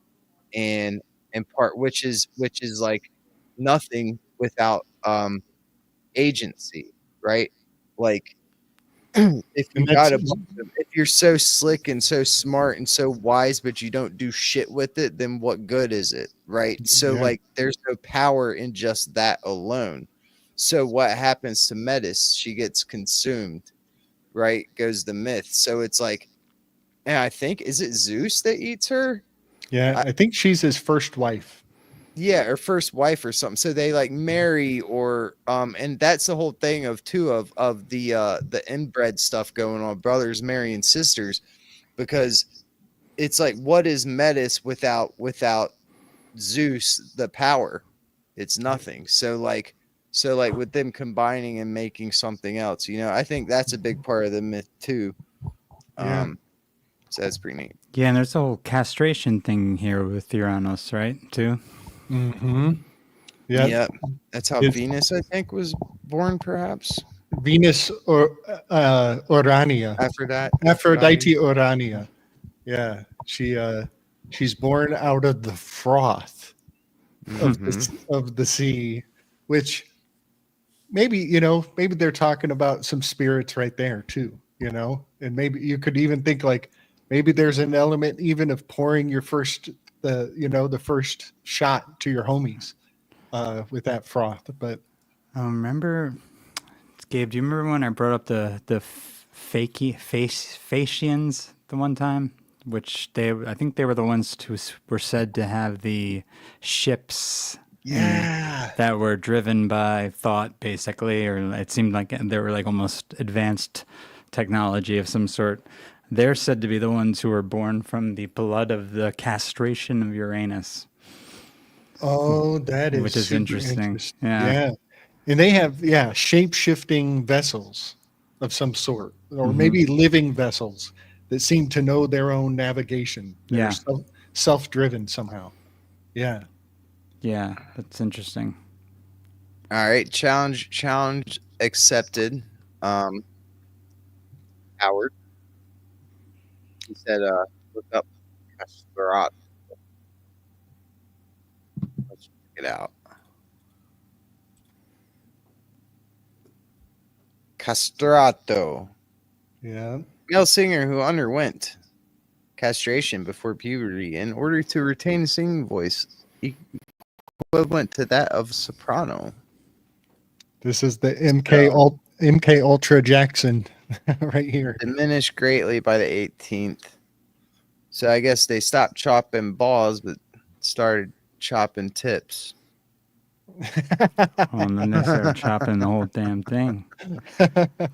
and part, which is like nothing without agency, right? Like if you And that's if you're so slick and so smart and so wise, but you don't do shit with it, then what good is it, right? So Yeah. like there's no power in just that alone. So what happens to Metis? She gets consumed, right? Goes the myth. So it's like, and I think, is it Zeus that eats her? yeah, I think she's his first wife. Yeah, her first wife or something. So they like marry, or and that's the whole thing of the inbred stuff going on, brothers marrying sisters, because it's like, what is Metis without Zeus, the power? It's nothing. So like with them combining and making something else, I think that's a big part of the myth too. Yeah. So that's pretty neat. Yeah, and there's a whole castration thing here with Uranus, right? Too. Mm-hmm. Yeah. Yep. That's how It's- Venus, I think, was born, perhaps. Venus or Urania. Aphrodite Urania. Yeah. She's born out of the froth of the sea, which maybe they're talking about some spirits right there too, and maybe you could even think like maybe there's an element even of pouring your first the first shot to your homies with that froth. But Remember, Gabe, do you remember when I brought up the Phasians the one time? Which I think they were the ones who were said to have the ships that were driven by thought, basically, or it seemed like they were like almost advanced technology of some sort. They're said to be the ones who were born from the blood of the castration of Uranus. Oh, that is which is super interesting. Yeah. And they have shape-shifting vessels of some sort, or maybe living vessels that seem to know their own navigation. They're self-driven somehow. Yeah. Yeah, that's interesting. All right, challenge accepted. Howard, he said, look up Castrato. Let's check it out. Castrato, Yeah. male singer who underwent castration before puberty in order to retain a singing voice equivalent to that of soprano. This is the MK Ultra Jackson right here. Diminished greatly by the 18th. So I guess they stopped chopping balls, but started chopping tips. And then they start chopping the whole damn thing.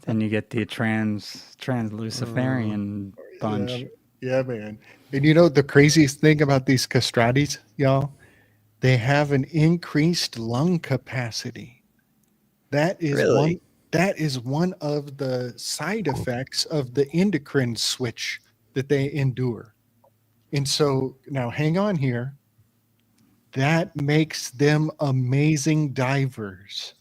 Then you get the trans-Luciferian bunch. Yeah, man. And the craziest thing about these castratis, y'all, they have an increased lung capacity. That is Really? that is one of the side effects of the endocrine switch that they endure. And so now hang on here. That makes them amazing divers.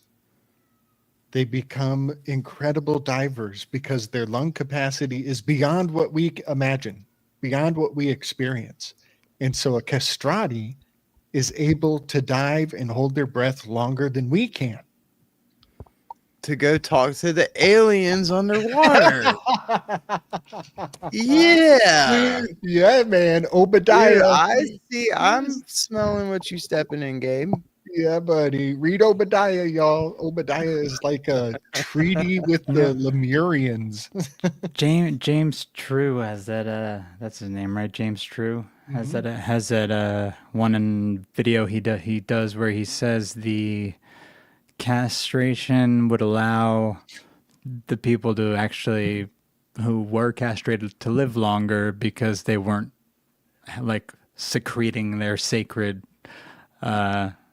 They become incredible divers because their lung capacity is beyond what we imagine, beyond what we experience. And so a castrati is able to dive and hold their breath longer than we can. To go talk to the aliens underwater. Yeah. Yeah, man. Obadiah. Dude, I see. I'm smelling what you stepping in, Gabe. Yeah, buddy. Read Obadiah, y'all. Obadiah is like a treaty with the Lemurians. James True has that. That's his name, right? James True has that one in video he does where he says the castration would allow the people to actually who were castrated to live longer because they weren't like secreting their sacred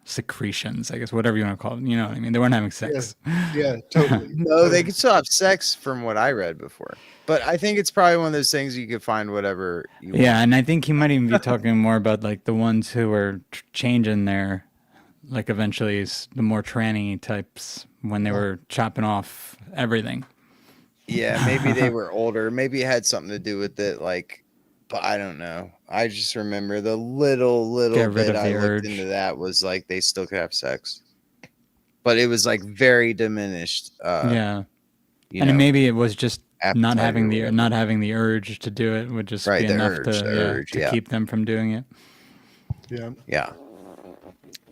secretions, I guess, whatever you want to call it. You know what I mean? They weren't having sex. Yeah, totally. No, they could still have sex from what I read before. But I think it's probably one of those things you could find whatever you want. And I think he might even be talking more about like the ones who are changing their like eventually the more tranny types when they were chopping off everything. Yeah, maybe they were older. Maybe it had something to do with it. Like, but I don't know. I just remember the little Get rid bit of I the looked urge. into that was like they still could have sex, but it was like very diminished. Yeah. You And know, maybe it was just not appetite or whatever. not having the urge to do it would just Right, be the enough urge, the urge, to yeah. keep them from doing it. Yeah. Yeah.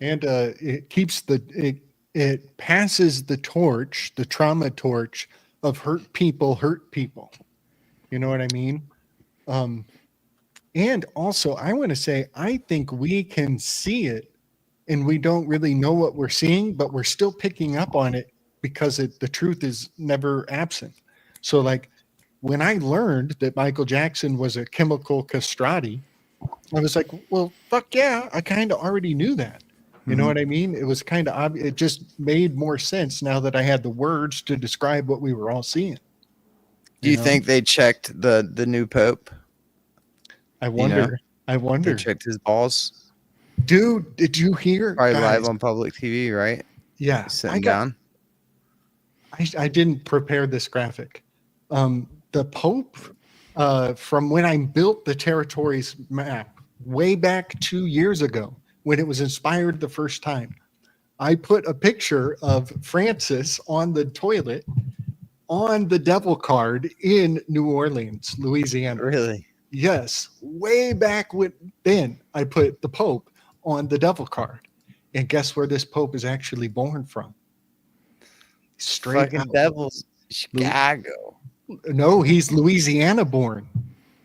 And it keeps it passes the torch, the trauma torch of hurt people. You know what I mean? And also, I want to say, I think we can see it and we don't really know what we're seeing, but we're still picking up on it because the truth is never absent. So, like, when I learned that Michael Jackson was a chemical castrati, I was like, well, fuck yeah, I kind of already knew that. You know what I mean? It was kind of obvious. It just made more sense now that I had the words to describe what we were all seeing. Do you know? think they checked the new pope? I wonder. I They wonder. checked his balls. Dude, did you hear? Probably Guys, live on public TV, right? yeah, He's sitting down. I didn't prepare this graphic. The Pope, from when I built the territories map way back 2 years ago, when it was inspired the first time, I put a picture of Francis on the toilet on the devil card in New Orleans, Louisiana. Really? Yes, way back then I put the Pope on the devil card. And guess where this Pope is actually born from? Straight Fucking out. devils. Chicago. No, he's Louisiana born.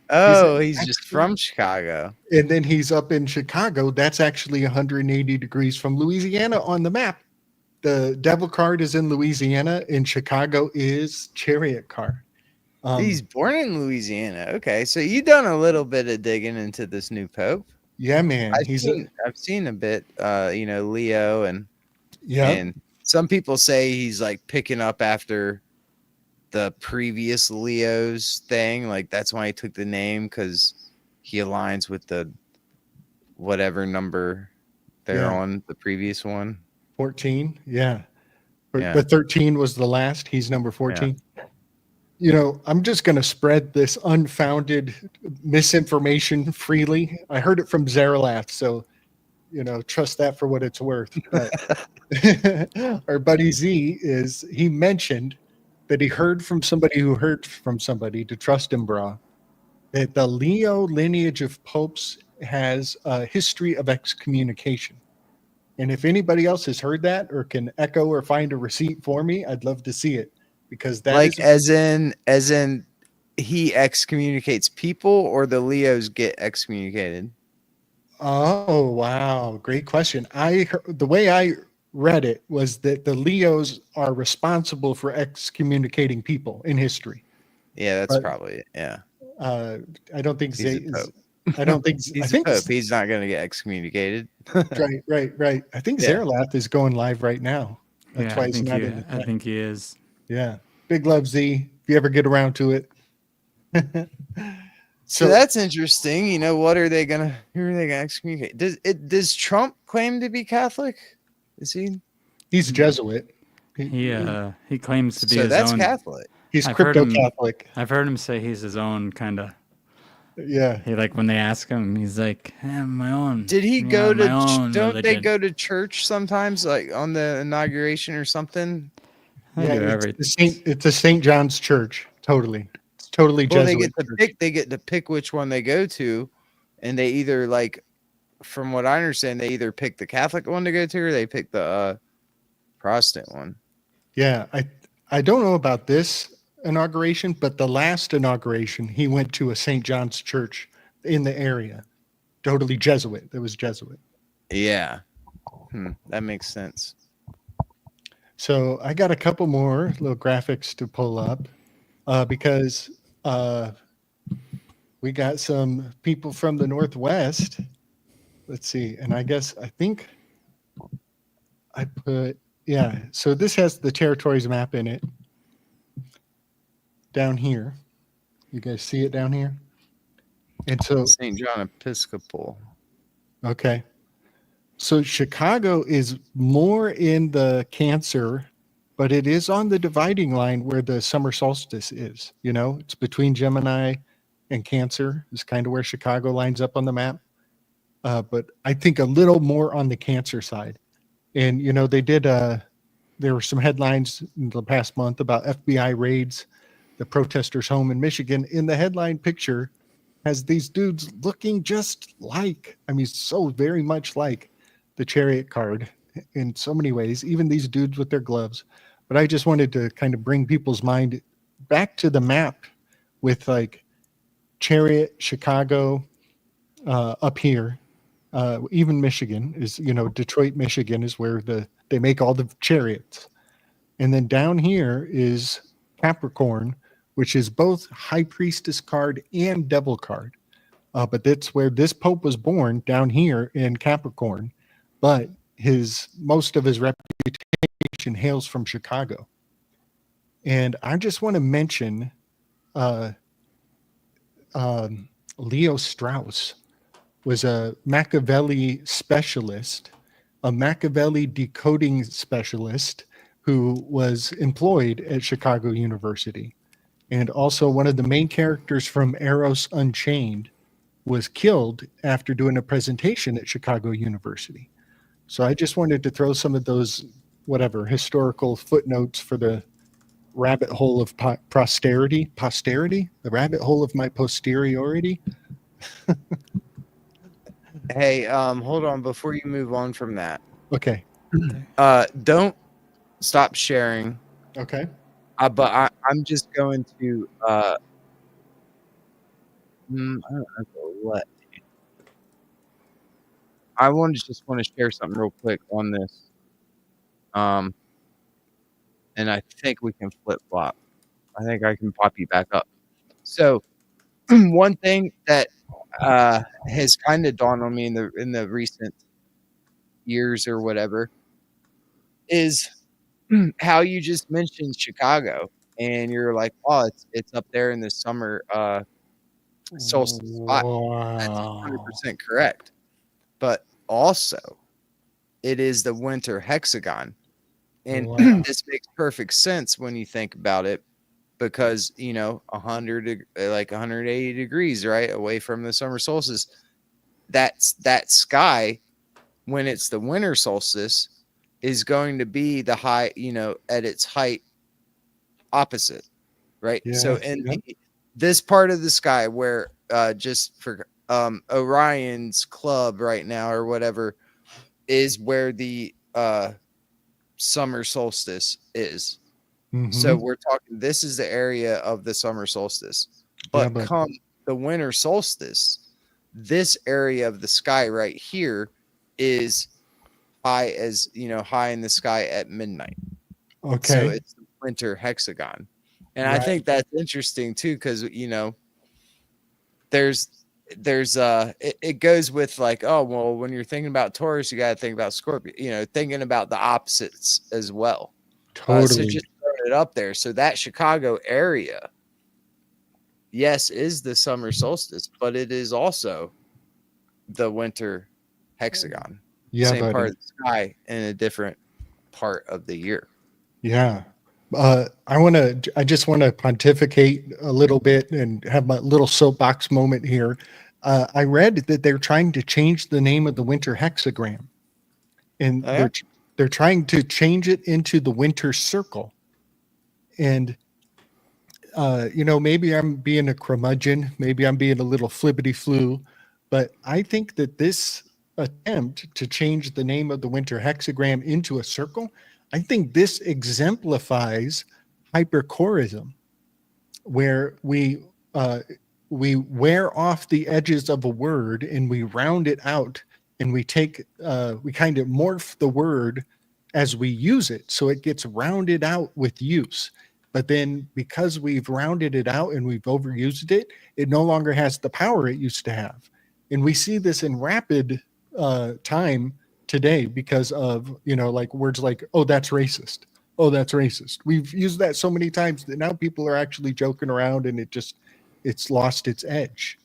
Oh, he's just from Chicago. And then he's up in Chicago. That's actually 180 degrees from Louisiana on the map. The devil card is in Louisiana, and Chicago is chariot card. He's born in Louisiana. Okay, so you've done a little bit of digging into this new pope. Yeah, man. I've seen a bit, Leo, and yeah. and some people say he's like picking up after the previous Leo's thing. Like that's why he took the name, because he aligns with the whatever number they're on, the previous one. 14. Yeah. But 13 was the last. He's number 14. Yeah. You know, I'm just going to spread this unfounded misinformation freely. I heard it from Zeralath, so, trust that for what it's worth. But our buddy Z he mentioned that he heard from somebody who heard from somebody, to trust him, brah, that the Leo lineage of popes has a history of excommunication. And if anybody else has heard that or can echo or find a receipt for me, I'd love to see it, because that like as in he excommunicates people, or the Leos get excommunicated. Oh, wow. Great question. The way I read it was that the Leos are responsible for excommunicating people in history. Yeah, that's probably it. Yeah. I don't think He's I don't think he's a pope. He's not going to get excommunicated. Right. I think Zeralath is going live right now. That's why he's not in the chat. I think he is. Yeah. Big love, Z. If you ever get around to it. So that's interesting. Who are they gonna excommunicate? Does Trump claim to be Catholic? Is he? He's a Jesuit. He claims to be so his that's own. Catholic. He's crypto-Catholic. I've heard him say he's his own kind of. Yeah. He when they ask him, he's like, my own. Did he go to? Don't religion. they go to church sometimes, like on the inauguration or something? Yeah, it's a St. John's Church. Totally. It's totally Jesuit. They get to pick which one they go to, and they either from what I understand, they either pick the Catholic one to go to, or they pick the Protestant one. Yeah, I don't know about this inauguration, but the last inauguration, he went to a St. John's Church in the area. Totally Jesuit. It was Jesuit. Yeah. That makes sense. So I got a couple more little graphics to pull up because we got some people from the Northwest. Let's see. And I think I put, so this has the territories map in it down here. You guys see it down here? And so St. John Episcopal. Okay. So Chicago is more in the Cancer, but it is on the dividing line where the summer solstice is. You know, it's between Gemini and Cancer is kind of where Chicago lines up on the map. But I think a little more on the Cancer side. And, you know, there were some headlines in the past month about FBI raids, the protesters' home in Michigan. In the headline picture has these dudes looking just like, I mean, so very much like the Chariot card in so many ways, even these dudes with their gloves. But I just wanted to kind of bring people's mind back to the map with like Chariot, Chicago, up here. Even Michigan is, you know, Detroit, Michigan is where they make all the chariots. And then down here is Capricorn, which is both High Priestess card and Devil card. But that's where this Pope was born, down here in Capricorn. But most of his reputation hails from Chicago. And I just want to mention Leo Strauss was a Machiavelli specialist, a Machiavelli decoding specialist who was employed at Chicago University. And also one of the main characters from Eros Unchained was killed after doing a presentation at Chicago University. So I just wanted to throw some of those, historical footnotes for the rabbit hole of posterity, the rabbit hole of my posteriority. Hey, hold on before you move on from that. Okay. Don't stop sharing. Okay. But I'm just going to I don't know what. I just want to share something real quick on this. And I think we can flip flop. I think I can pop you back up. So one thing that has kind of dawned on me in the recent years or whatever is how you just mentioned Chicago, and you're like, oh, it's up there in the summer solstice spot. That's 100% correct. But also, it is the winter hexagon, and this makes perfect sense when you think about it, because 180 degrees right away from the summer solstice, that sky when it's the winter solstice is going to be the high, at its height opposite, right? Yeah, so in this part of the sky where just for Orion's club right now or whatever is where the summer solstice is. Mm-hmm. So we're talking, this is the area of the summer solstice, but come the winter solstice, this area of the sky right here is high in the sky at midnight. Okay. So it's the winter hexagon. And I think that's interesting too, because it goes with like, oh well, when you're thinking about Taurus, you got to think about Scorpio, thinking about the opposites as well. Totally. So just throwing it up there. So that Chicago area, yes, is the summer solstice, but it is also the winter hexagon. Yeah, same part of the sky in a different part of the year. Yeah. I just want to pontificate a little bit and have my little soapbox moment here. I read that they're trying to change the name of the winter hexagram, and they're trying to change it into the winter circle. And maybe I'm being a curmudgeon, maybe I'm being a little flippity flu, but I think that this attempt to change the name of the winter hexagram into a circle, I think this exemplifies hyperchorism, where we wear off the edges of a word and we round it out, and we kind of morph the word as we use it, so it gets rounded out with use. But then because we've rounded it out and we've overused it, it no longer has the power it used to have. And we see this in rapid time today because of, like words like, oh, that's racist. Oh, that's racist. We've used that so many times that now people are actually joking around, and it's lost its edge.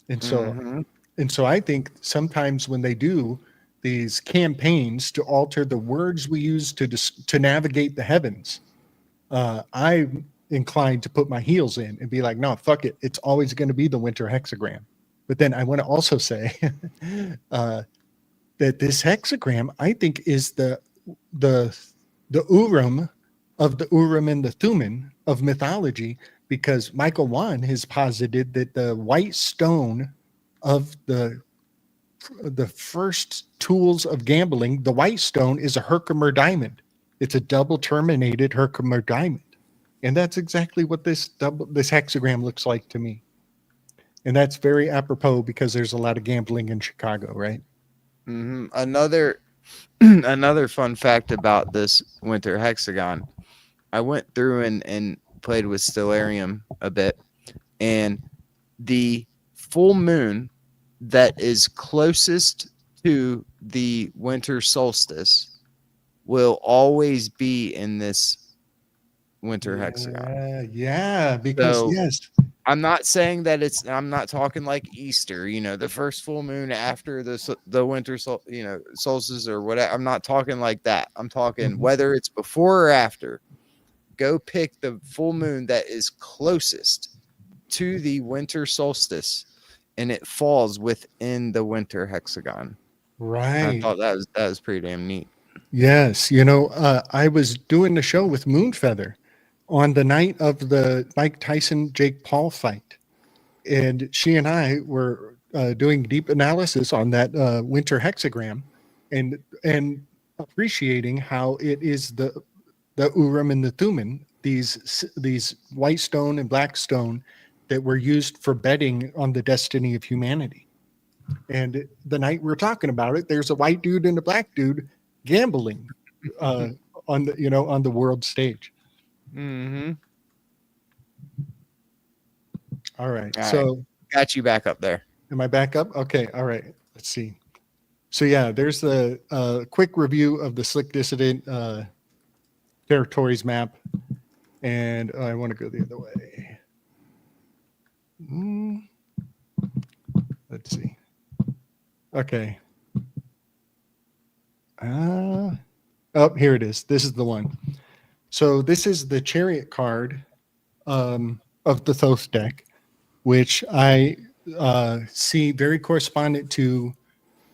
And so, I think sometimes when they do these campaigns to alter the words we use to navigate the heavens, I'm inclined to put my heels in and be like, no, fuck it. It's always going to be the winter hexagram. But then I want to also say that this hexagram, I think, is the Urim of the Urim and the Thummim of mythology, because Michael Wan has posited that the white stone of the first tools of gambling, the white stone, is a Herkimer diamond. It's a double terminated Herkimer diamond. And that's exactly what this hexagram looks like to me. And that's very apropos because there's a lot of gambling in Chicago, right? Mm-hmm. Another fun fact about this winter hexagon, I went through and played with Stellarium a bit, and the full moon that is closest to the winter solstice will always be in this winter hexagon. Yeah, because So, yes. I'm not saying that I'm not talking like Easter, the first full moon after the winter solstice or whatever. I'm not talking like that. I'm talking whether it's before or after. Go pick the full moon that is closest to the winter solstice, and it falls within the winter hexagon. Right. I thought that was pretty damn neat. Yes. I was doing the show with Moonfeather on the night of the Mike Tyson Jake Paul fight, and she and I were doing deep analysis on that winter hexagram, and appreciating how it is the Urim and the Thummim, these white stone and black stone that were used for betting on the destiny of humanity. And the night we're talking about it, there's a white dude and a black dude gambling on the world stage. Mm-hmm. All right. All so right. Got you back up there. Am I back up? Okay. All right. Let's see. So yeah, there's the quick review of the Slick Dissident territories map. And I want to go the other way. Let's see. Okay. Here it is. This is the one. So this is the Chariot card of the Thoth deck, which I see very correspondent to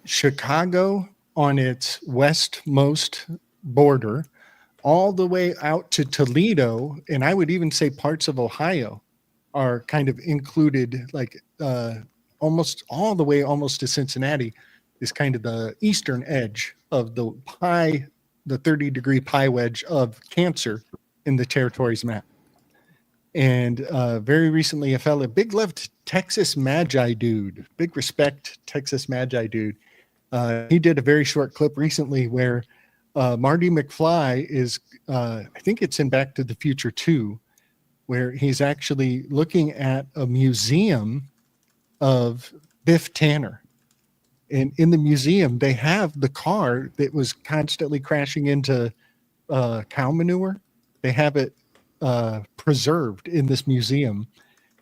Chicago on its westmost border, all the way out to Toledo, and I would even say parts of Ohio are kind of included, like almost all the way almost to Cincinnati is kind of the eastern edge of the 30-degree pi wedge of Cancer in the territories map. And very recently, I fell a big love to Texas Magi dude. Big respect, Texas Magi dude. He did a very short clip recently where Marty McFly is, I think it's in Back to the Future 2, where he's actually looking at a museum of Biff Tanner. And in the museum, they have the car that was constantly crashing into cow manure. They have it preserved in this museum.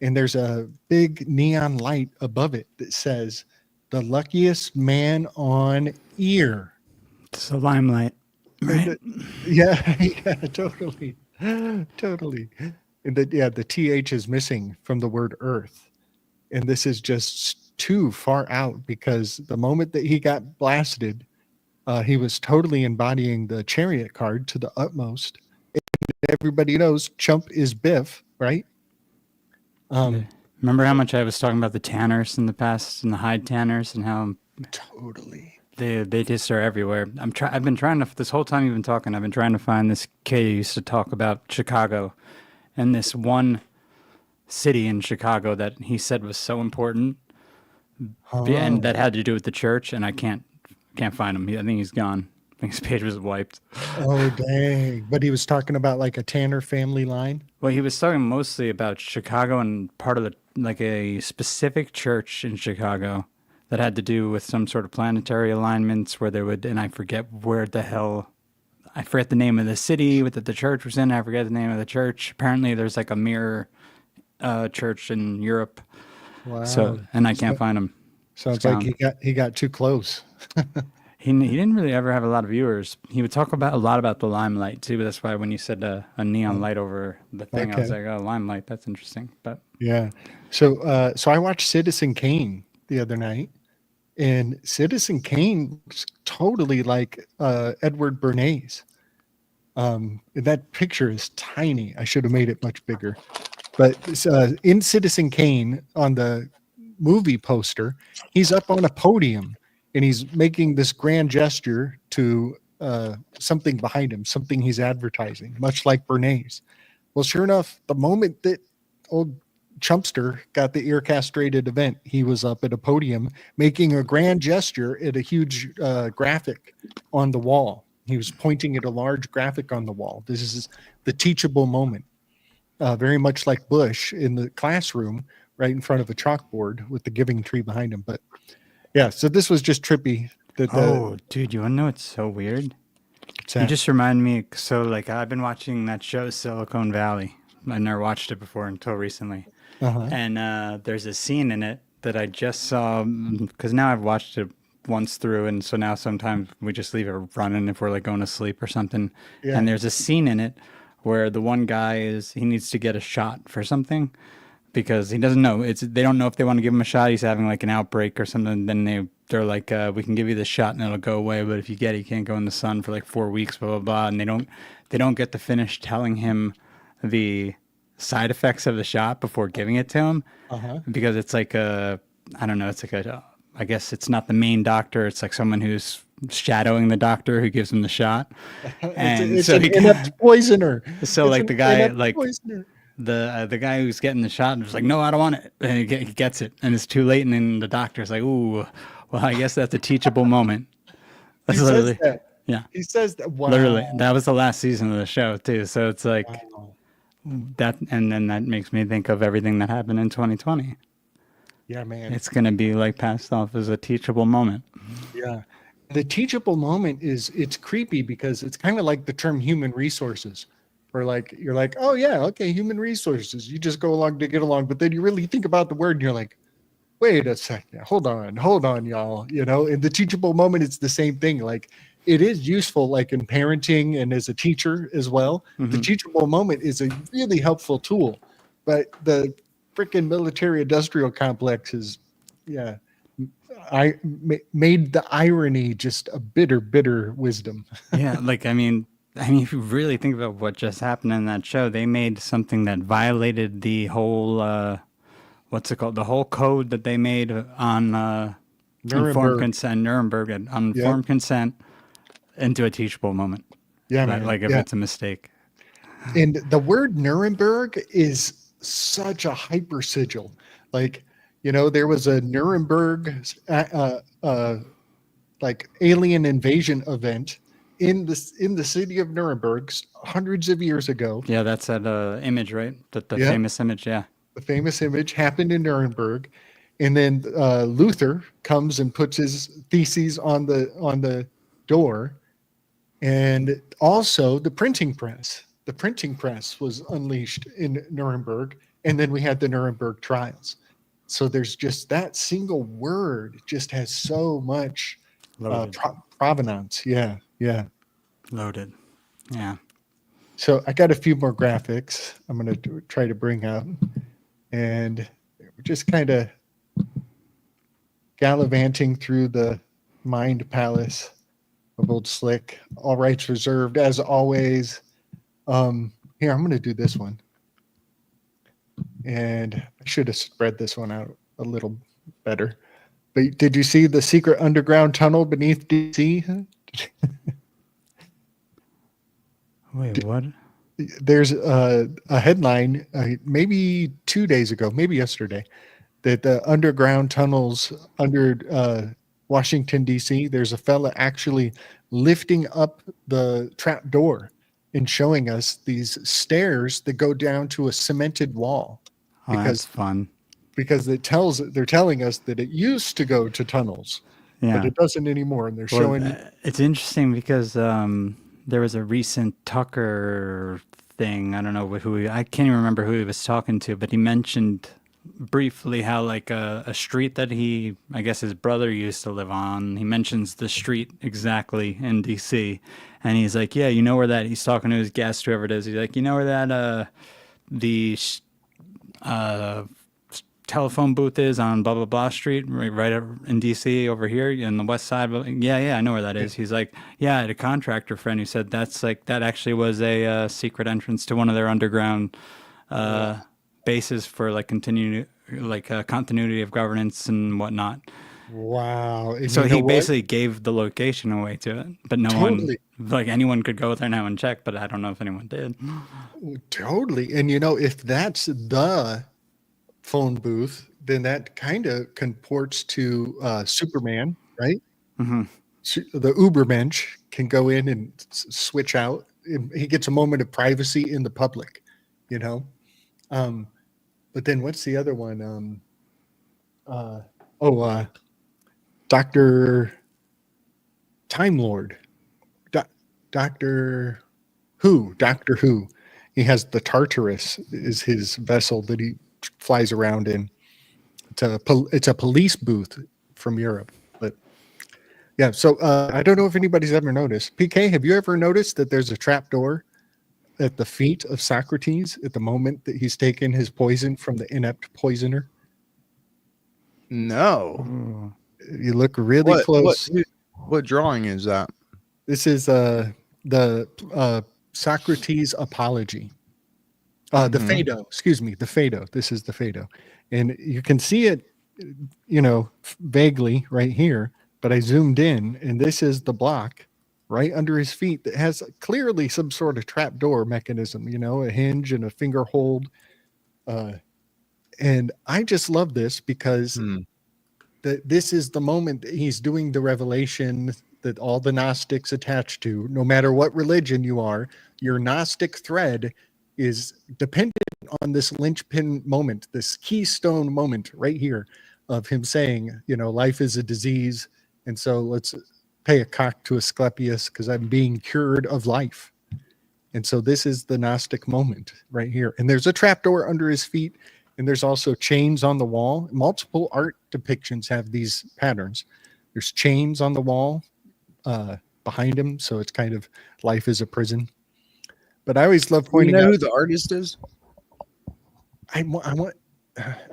And there's a big neon light above it that says, "The luckiest man on ear." It's a limelight, right? Yeah, totally. Totally. And the TH is missing from the word earth. And this is just too far out, because the moment that he got blasted, he was totally embodying the Chariot card to the utmost. And everybody knows Chump is Biff, right? Remember how much I was talking about the Tanners in the past, and the Hyde Tanners, and how Totally. they just are everywhere. I've been trying to, this whole time you've been talking, I've been trying to find this kid who used to talk about Chicago and this one city in Chicago that he said was so important, and that had to do with the church, and I can't find him. I think he's gone. I think his page was wiped. Oh, dang. But he was talking about like a Tanner family line? Well, he was talking mostly about Chicago and part of a specific church in Chicago that had to do with some sort of planetary alignments where they would, and I forget the name of the city that the church was in. I forget the name of the church. Apparently there's like a mirror church in Europe. Wow. So, and I can't find him. Sounds like he got too close. He didn't really ever have a lot of viewers. He would talk about a lot about the limelight too. But that's why when you said a neon light over the thing, I was like, oh, limelight, that's interesting. But yeah. So I watched Citizen Kane the other night, and Citizen Kane was totally like Edward Bernays. That picture is tiny. I should have made it much bigger. But in Citizen Kane, on the movie poster, he's up on a podium and he's making this grand gesture to something behind him, something he's advertising, much like Bernays. Well, sure enough, the moment that old Chumpster got the ear castrated event, he was up at a podium making a grand gesture at a huge graphic on the wall. He was pointing at a large graphic on the wall. This is the teachable moment, very much like Bush in the classroom right in front of a chalkboard with the giving tree behind him. But yeah, so this was just trippy. Dude, you want to know what's so weird? You You just remind me. So, like, I've been watching that show Silicon Valley. I never watched it before until recently. And there's a scene in it that I just saw because now I've watched it once through, and so now sometimes we just leave it running if we're like going to sleep or something. Yeah. And there's a scene in it where the one guy he needs to get a shot for something because he doesn't know. They don't know if they want to give him a shot. He's having like an outbreak or something. Then they're like, we can give you the shot and it'll go away, but if you get it, you can't go in the sun for like 4 weeks, blah blah blah. And they don't get to finish telling him the side effects of the shot before giving it to him because it's like I don't know, it's like I guess it's not the main doctor, it's like someone who's shadowing the doctor who gives him the shot. And it's so an inept poisoner. So It's like an the guy inept like poisoner. the guy who's getting the shot was like, no, I don't want it, and he gets it, and it's too late, and then the doctor's like, ooh, well, I guess that's a teachable moment. That's He literally says that. yeah, He says that. Wow. literally that was the last season of the show too. So it's like Wow. that, and then that makes me think of everything that happened in 2020. Yeah, man. It's gonna be like passed off as a teachable moment. Yeah. The teachable moment it's creepy because it's kind of like the term human resources, where like you're like, oh yeah, okay, human resources. You just go along to get along, but then you really think about the word and you're like, wait a second, hold on, y'all. You know, in the teachable moment, it's the same thing. Like it is useful, like in parenting and as a teacher as well. The teachable moment is a really helpful tool, but the freaking military industrial complex is, yeah. I made the irony just a bitter wisdom. Yeah, like I mean, if you really think about what just happened in that show, they made something that violated the whole what's it called? The whole code that they made on informed consent, Nuremberg, and informed consent into a teachable moment. Yeah, man. Like if it's a mistake. And the word Nuremberg is such a hyper-sigil. Like, you know, there was a Nuremberg like alien invasion event in the city of Nuremberg hundreds of years ago. Yeah, that's that image, right? The famous image, yeah. The famous image happened in Nuremberg, and then Luther comes and puts his theses on the door, and also the printing press. The printing press was unleashed in Nuremberg, and then we had the Nuremberg trials. So there's just that single word just has so much provenance. Yeah. Loaded. Yeah. So I got a few more graphics I'm going to try to bring up. And we're just kind of gallivanting through the mind palace of Old Slick. All rights reserved, as always. Here, I'm going to do this one. And I should have spread this one out a little better. But did you see the secret underground tunnel beneath DC? Wait, what? There's a headline maybe 2 days ago, maybe yesterday, that the underground tunnels under Washington, D.C., there's a fella actually lifting up the trap door and showing us these stairs that go down to a cemented wall. Oh, that's fun. Because they're telling us that it used to go to tunnels, but it doesn't anymore. And they're showing. It's interesting because there was a recent Tucker thing. I don't know I can't even remember who he was talking to, but he mentioned briefly how like a street that I guess his brother used to live on. He mentions the street exactly in DC, and he's like, yeah, you know where that, he's talking to his guest, whoever it is. He's like, you know where that, the uh, telephone booth is on blah blah blah street, right in DC over here in the west side. Yeah, I know where that is. He's like, yeah, I had a contractor friend who said that's like, that actually was a secret entrance to one of their underground bases for like continuity of governance and whatnot. Wow. And So you know he what? basically gave the location away to it, but no Totally. one, like anyone could go there now and check, but I don't know if anyone did. Totally. And you know, if that's the phone booth, then that kind of comports to Superman, right? Hmm. The Ubermensch can go in and switch out. He gets a moment of privacy in the public, you know. But then what's the other one? Dr. Time Lord, Doctor Who. He has the Tartarus is his vessel that he flies around in. It's a police booth from Europe, but yeah. So I don't know if anybody's ever noticed. PK, have you ever noticed that there's a trapdoor at the feet of Socrates at the moment that he's taken his poison from the inept poisoner? No. You look really close. What drawing is that? This is the Socrates apology. The Phaedo, excuse me, the Phaedo. This is the Phaedo. And you can see it, you know, vaguely right here, but I zoomed in, and this is the block right under his feet that has clearly some sort of trapdoor mechanism, you know, a hinge and a finger hold. And I just love this because this is the moment that he's doing the revelation that all the Gnostics attach to. No matter what religion you are, your Gnostic thread is dependent on this linchpin moment, this keystone moment right here of him saying, you know, life is a disease. And so let's pay a cock to Asclepius because I'm being cured of life. And so this is the Gnostic moment right here. And there's a trapdoor under his feet. And there's also chains on the wall. Multiple art depictions have these patterns. There's chains on the wall behind him. So it's kind of life is a prison. But I always love pointing out who the artist is? I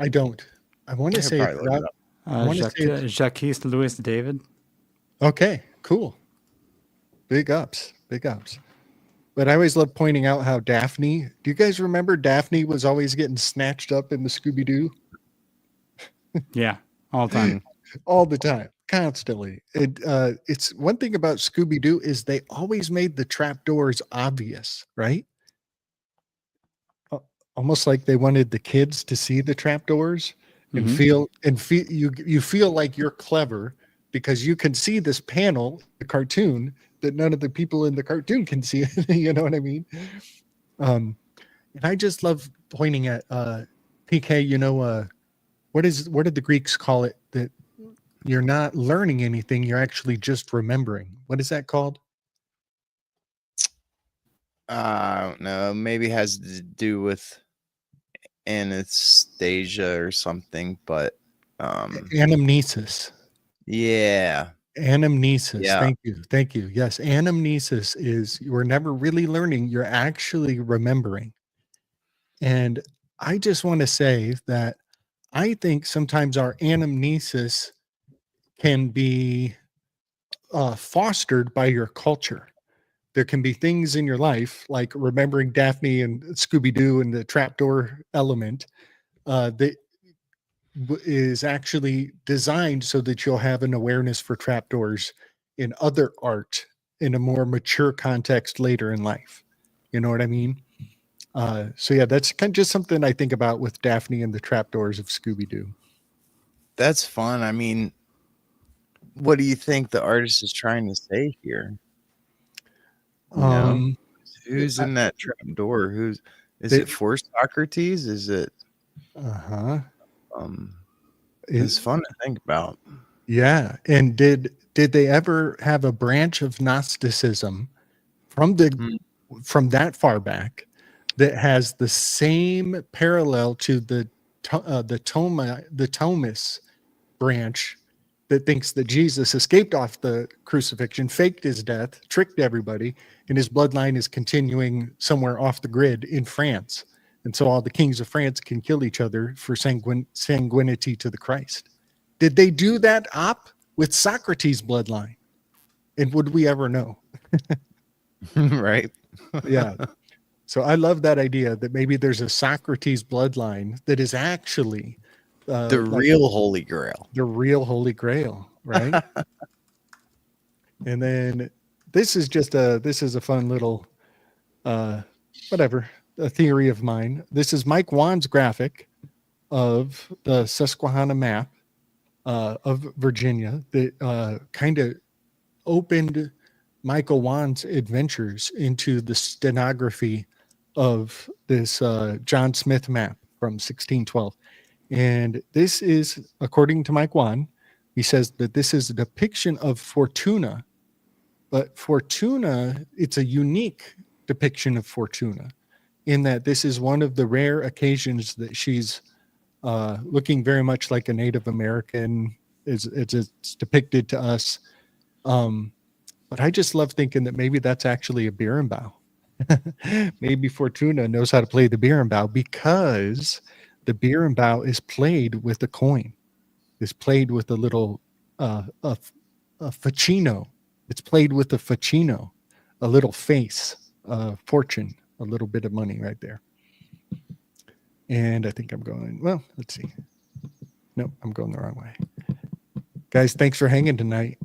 don't. I want to say Jacques Louis David. Okay, cool. Big ups. But I always love pointing out how Daphne, do you guys remember Daphne was always getting snatched up in the Scooby-Doo? Yeah, all the time. All the time, constantly. It's one thing about Scooby-Doo is they always made the trapdoors obvious, right? Almost like they wanted the kids to see the trapdoors and feel you feel like you're clever because you can see this panel, the cartoon, that none of the people in the cartoon can see it. You know what I mean? And I just love pointing at PK, you know, what did the Greeks call it? That you're not learning anything, you're actually just remembering. What is that called? I don't know. Maybe has to do with anesthesia or something, but Anamnesis. Yeah. Anamnesis. Yeah. Thank you. Yes, anamnesis is you are never really learning, you're actually remembering. And I just want to say that I think sometimes our anamnesis can be fostered by your culture. There can be things in your life like remembering Daphne and Scooby-Doo and the trapdoor element that is actually designed so that you'll have an awareness for trapdoors in other art in a more mature context later in life. You know what I mean? So yeah, that's kind of just something I think about with Daphne and the trapdoors of Scooby-Doo. That's fun. I mean, what do you think the artist is trying to say here? You know? Who's in that trapdoor? Is it for Socrates? Is it? It's fun to think about. Yeah, and did they ever have a branch of Gnosticism from that far back that has the same parallel to the the Thomas branch that thinks that Jesus escaped off the crucifixion, faked his death, tricked everybody, and his bloodline is continuing somewhere off the grid in France. And so all the kings of France can kill each other for sanguinity to the Christ. Did they do that with Socrates' bloodline? And would we ever know? Right. Yeah. So I love that idea that maybe there's a Socrates bloodline that is actually the real Holy Grail. The real Holy Grail, right? And then this is a fun little a theory of mine. This is Mike Wan's graphic of the Susquehanna map of Virginia that kind of opened Michael Wan's adventures into the stenography of this John Smith map from 1612. And this is, according to Mike Wan, he says that this is a depiction of Fortuna, but Fortuna, it's a unique depiction of Fortuna in that this is one of the rare occasions that she's looking very much like a Native American, it's depicted to us. But I just love thinking that maybe that's actually a Birnbaum. Maybe Fortuna knows how to play the Birnbaum because the Birnbaum is played with a coin. It's played with a little a facino. It's played with a facino, a little face, fortune, a little bit of money right there. And I think I'm going, well, let's see. Nope, I'm going the wrong way. Guys, thanks for hanging tonight.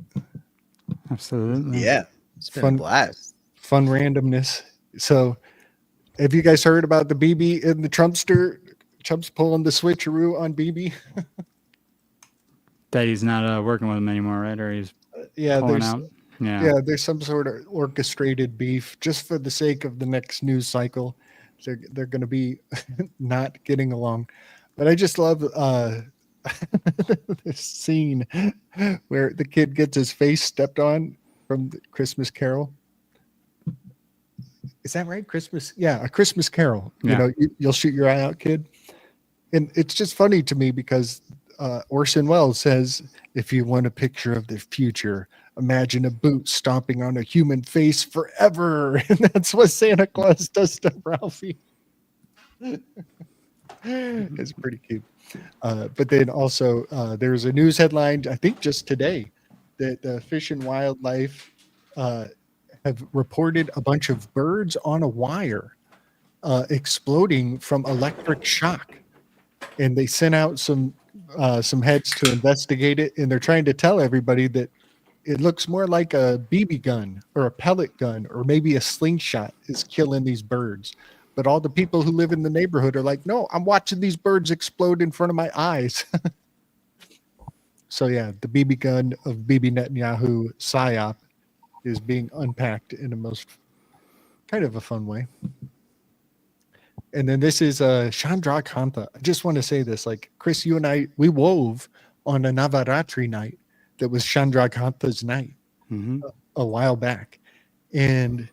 Absolutely. Yeah. It's been a blast. Fun randomness. So have you guys heard about the BB and the Trumpster? Trump's pulling the switcheroo on BB. That he's not working with him anymore, right? Or he's pulling out. Yeah, there's some sort of orchestrated beef just for the sake of the next news cycle. They're going to be not getting along. But I just love this scene where the kid gets his face stepped on from the Christmas Carol. Is that right? A Christmas Carol. Yeah. You know, you'll shoot your eye out, kid. And it's just funny to me because Orson Welles says, if you want a picture of the future, imagine a boot stomping on a human face forever. And that's what Santa Claus does to Ralphie. It's pretty cute. But then also there's a news headline, I think just today, that Fish and Wildlife have reported a bunch of birds on a wire exploding from electric shock. And they sent out some heads to investigate it. And they're trying to tell everybody that it looks more like a BB gun or a pellet gun or maybe a slingshot is killing these birds. But all the people who live in the neighborhood are like, no, I'm watching these birds explode in front of my eyes. So yeah, the BB gun of Bibi Netanyahu PSYOP is being unpacked in a most kind of a fun way. And then this is Chandrakanta. I just want to say this, like Chris, you and I, we wove on a Navaratri night that was Chandrakanta's night a while back. And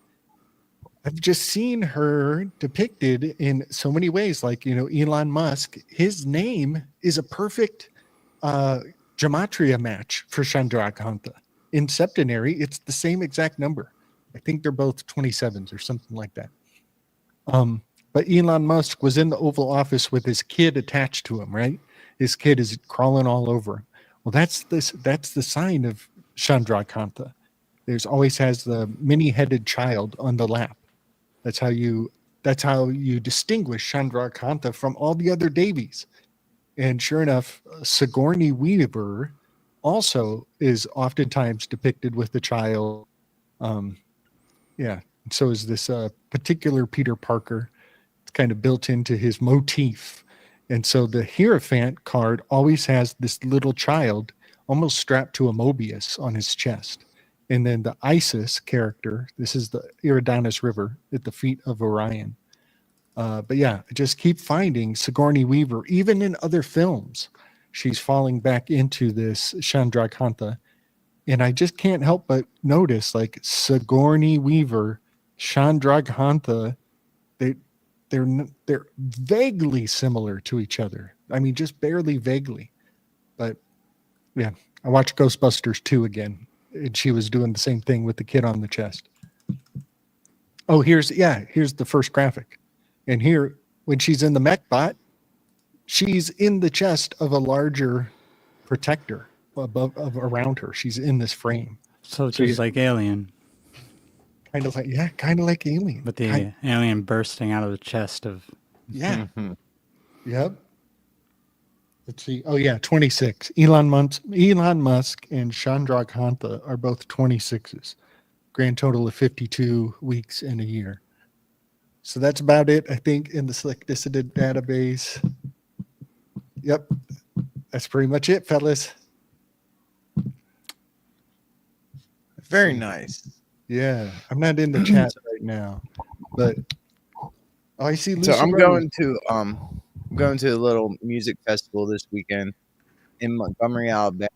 I've just seen her depicted in so many ways. Like, you know, Elon Musk, his name is a perfect gematria match for Chandrakanta. In septenary, it's the same exact number. I think they're both 27s or something like that. But Elon Musk was in the Oval Office with his kid attached to him, right? His kid is crawling all over him. Well, that's the sign of Chandrakanta. There's always has the many-headed child on the lap. That's how you distinguish Chandrakanta from all the other Devis. And sure enough, Sigourney Weaver also is oftentimes depicted with the child. So is this particular Peter Parker. It's kind of built into his motif. And so the Hierophant card always has this little child almost strapped to a Mobius on his chest. And then the Isis character, this is the Eridanus River at the feet of Orion. But yeah, I just keep finding Sigourney Weaver, even in other films, she's falling back into this Chandrakanta. And I just can't help but notice, like, Sigourney Weaver, Chandrakanta, they're vaguely similar to each other. I mean, just barely vaguely. But yeah, I watched Ghostbusters 2 again, and she was doing the same thing with the kid on the chest. Oh, here's the first graphic. And here, when she's in the mech bot, she's in the chest of a larger protector around her. She's in this frame. So just like Alien. Kind of like Alien. With the alien bursting out of the chest of... Yeah. Yep. Let's see. Oh, yeah, 26. Elon Musk and Chandra Kantha are both 26s. Grand total of 52 weeks in a year. So that's about it, I think, in the Slick Dissident database. Yep. That's pretty much it, fellas. Very nice. Yeah. I'm not in the chat right now, but I see Lucy So I'm Rose. going to a little music festival this weekend in Montgomery, Alabama.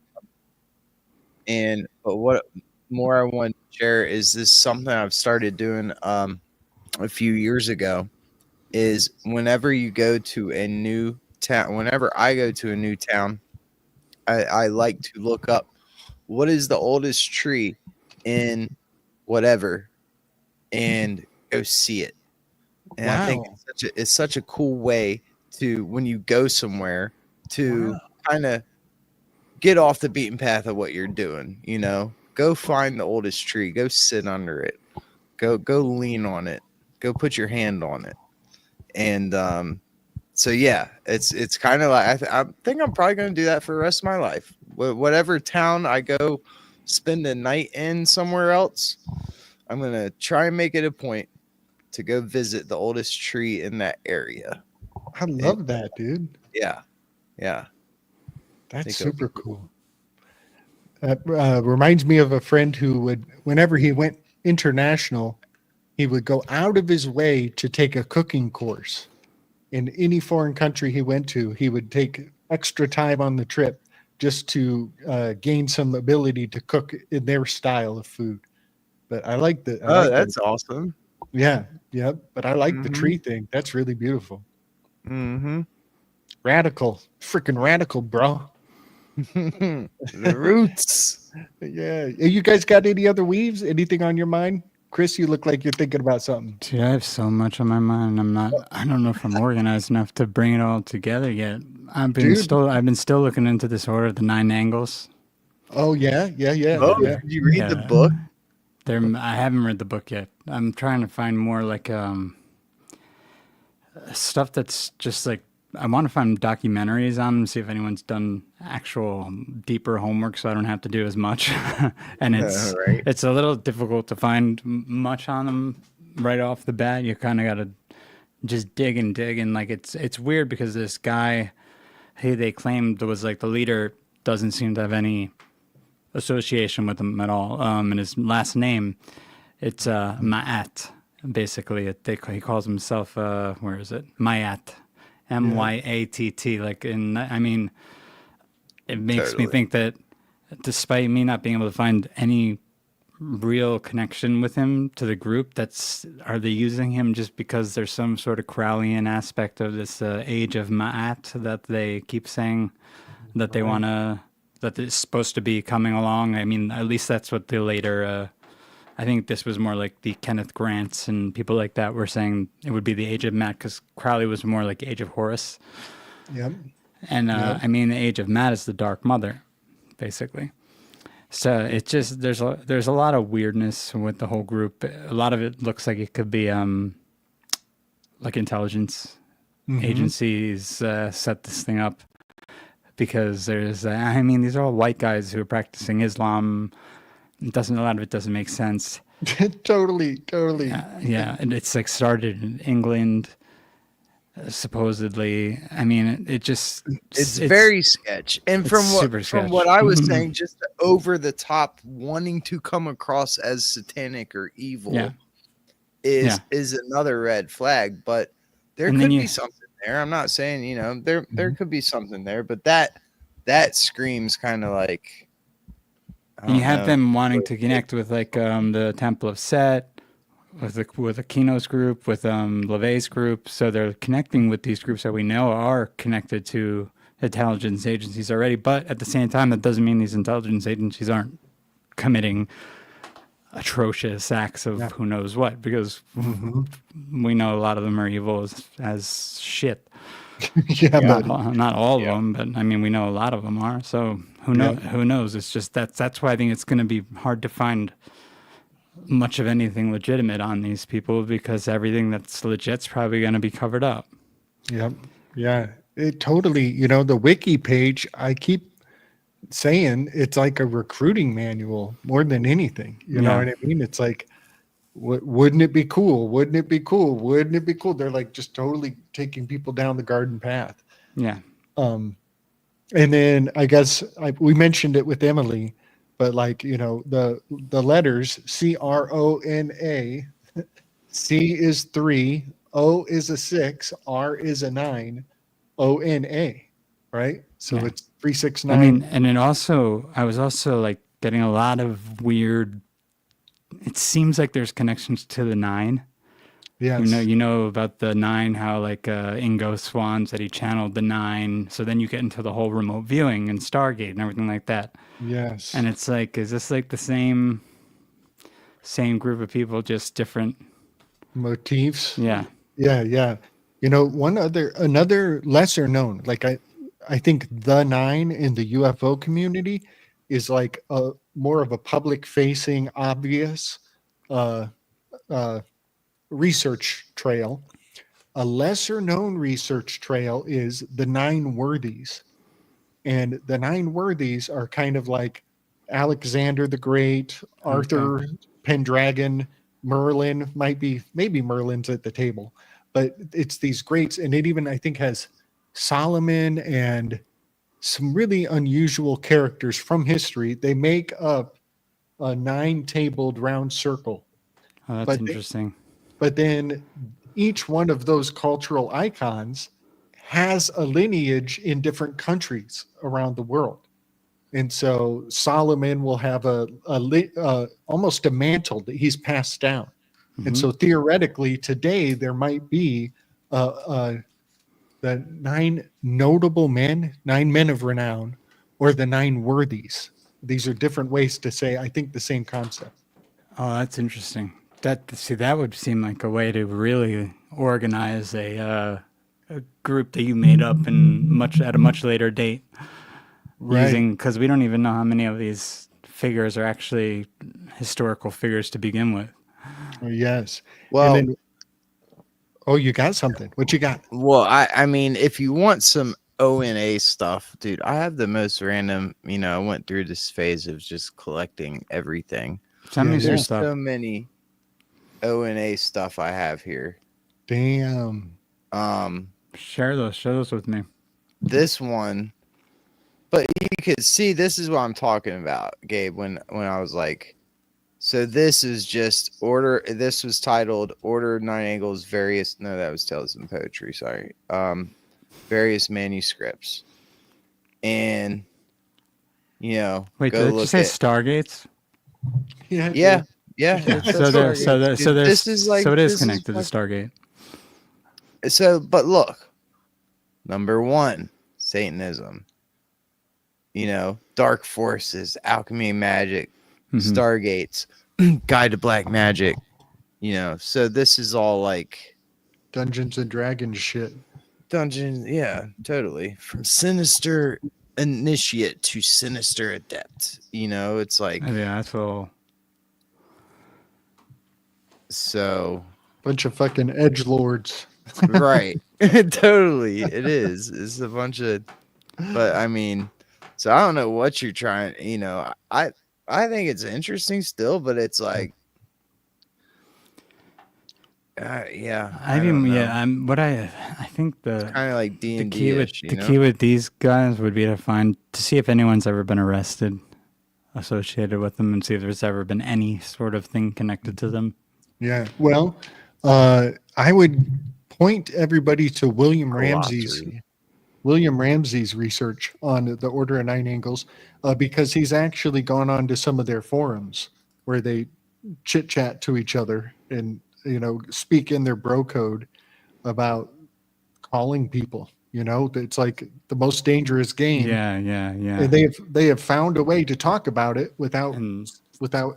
But what more I want to share is this something I've started doing a few years ago is whenever you go to a new town, whenever I go to a new town, I like to look up what is the oldest tree in whatever and go see it. And I think it's such a cool way to, when you go somewhere, to kind of get off the beaten path of what you're doing, you know. Go find the oldest tree, go sit under it, go lean on it, go put your hand on it. And so yeah, it's kind of like I think I'm probably going to do that for the rest of my life. Whatever town I go spend a night in somewhere else, I'm going to try and make it a point to go visit the oldest tree in that area. I love that, dude. Yeah. That's super cool. That reminds me of a friend who would, whenever he went international, he would go out of his way to take a cooking course. In any foreign country he went to, he would take extra time on the trip just to gain some ability to cook in their style of food. But I like that. That's awesome. Yeah. But I like the tree thing. That's really beautiful. Mm-hmm. Radical. Freaking radical, bro. The roots. Yeah. You guys got any other weaves? Anything on your mind? Chris, you look like you're thinking about something. Dude, I have so much on my mind. I don't know if I'm organized enough to bring it all together yet. I've been still looking into this order of the 9 angles. Oh yeah. Did you read the book? I haven't read the book yet. I'm trying to find more like stuff that's just like, I want to find documentaries on them, see if anyone's done actual deeper homework so I don't have to do as much. And it's a little difficult to find much on them right off the bat. You kind of got to just dig and like it's weird because this guy, they claimed was like the leader, doesn't seem to have any association with them at all. And his last name, it's Ma'at, basically. He calls himself, where is it? Ma'at. Myatt, like I mean, it makes me think that despite me not being able to find any real connection with him to the group, are they using him just because there's some sort of Crowleyan aspect of this age of Ma'at that they keep saying that they want to, that it's supposed to be coming along? I mean, at least that's what the later I think this was more like the Kenneth Grants and people like that were saying it would be the age of Matt, because Crowley was more like the age of Horus. Yep. And I mean, the age of Matt is the Dark Mother, basically. So it's just there's a lot of weirdness with the whole group. A lot of it looks like it could be like intelligence agencies set this thing up, because there's I mean, these are all white guys who are practicing Islam. A lot of it doesn't make sense. Totally. Yeah, and it's like started in England, supposedly. I mean, it's very sketch. And from what I was saying, just over the top, wanting to come across as satanic or evil is another red flag. But there could be something there. I'm not saying there could be something there, but that screams kind of like. And you have them wanting to connect with like the Temple of Set, with Aquino's group, with LeVay's group. So they're connecting with these groups that we know are connected to intelligence agencies already. But at the same time, that doesn't mean these intelligence agencies aren't committing atrocious acts of who knows what, because we know a lot of them are evil as shit. Not all of them, but I mean, we know a lot of them are. So who knows? It's just that's why I think it's going to be hard to find much of anything legitimate on these people, because everything that's legit's probably going to be covered up. Yep. Yeah. It totally, the wiki page, I keep saying it's like a recruiting manual more than anything. You know what I mean? It's like, wouldn't it be cool? Wouldn't it be cool? Wouldn't it be cool? They're like just totally taking people down the garden path. Yeah. And then I guess we mentioned it with Emily, but like, the letters CRONA, C is 3, O is a 6, R is a 9, ONA, right? So it's 369. I mean, and I was also like getting a lot of weird. It seems like there's connections to the 9. Yes. You know about the 9, how like Ingo Swans that he channeled the 9. So then you get into the whole remote viewing and Stargate and everything like that. Yes. And it's like, is this like the same group of people, just different motifs? Yeah. Yeah. Another lesser known, like I think the 9 in the UFO community is like a more of a public facing, obvious research trail. A lesser known research trail is the 9 worthies. And the 9 worthies are kind of like Alexander the Great, Arthur, Pendragon, Merlin, maybe Merlin's at the table, but it's these greats. And it even, I think, has Solomon and some really unusual characters from history. They make up a 9-tabled round circle. Oh, that's interesting. But then each one of those cultural icons has a lineage in different countries around the world. And so Solomon will have almost a mantle that he's passed down. And so theoretically today there might be the 9 notable men, 9 men of renown, or the 9 worthies. These are different ways to say, I think, the same concept. Oh, that's interesting. That would seem like a way to really organize a group that you made up at a much later date. Right. Because we don't even know how many of these figures are actually historical figures to begin with. Yes. Well, and then, you got something. What you got? Well, I mean, if you want some ONA stuff, dude, I have the most random, I went through this phase of just collecting everything. Send me some There's stuff. so many ONA stuff I have here. Damn. Share those with me. This one, but you could see, this is what I'm talking about, Gabe, when I was like, so this is just order. This was titled Order 9 Angles, various. No, that was Tales and Poetry. Sorry. Various manuscripts. And, wait, did you say Stargates? Yeah. This is connected to Stargate. So, but look, number 1, Satanism. Dark forces, alchemy, magic, Stargates, Guide to Black Magic. So this is all like Dungeons and Dragons shit. Dungeons, yeah, totally. From sinister initiate to sinister adept. It's like, yeah, that's all. So bunch of fucking edgelords. Right. Totally. It is. It's a bunch of, but I mean, so I don't know what you're trying, I think it's interesting still, but it's like, yeah. I think it's kind of like D&D. The key with these guys would be to see if anyone's ever been arrested associated with them, and see if there's ever been any sort of thing connected to them. Yeah. Well, I would point everybody to William Ramsey's research on the Order of 9 Angles, because he's actually gone on to some of their forums where they chit chat to each other and speak in their bro code about calling people. It's like the most dangerous game. Yeah. And they have found a way to talk about it without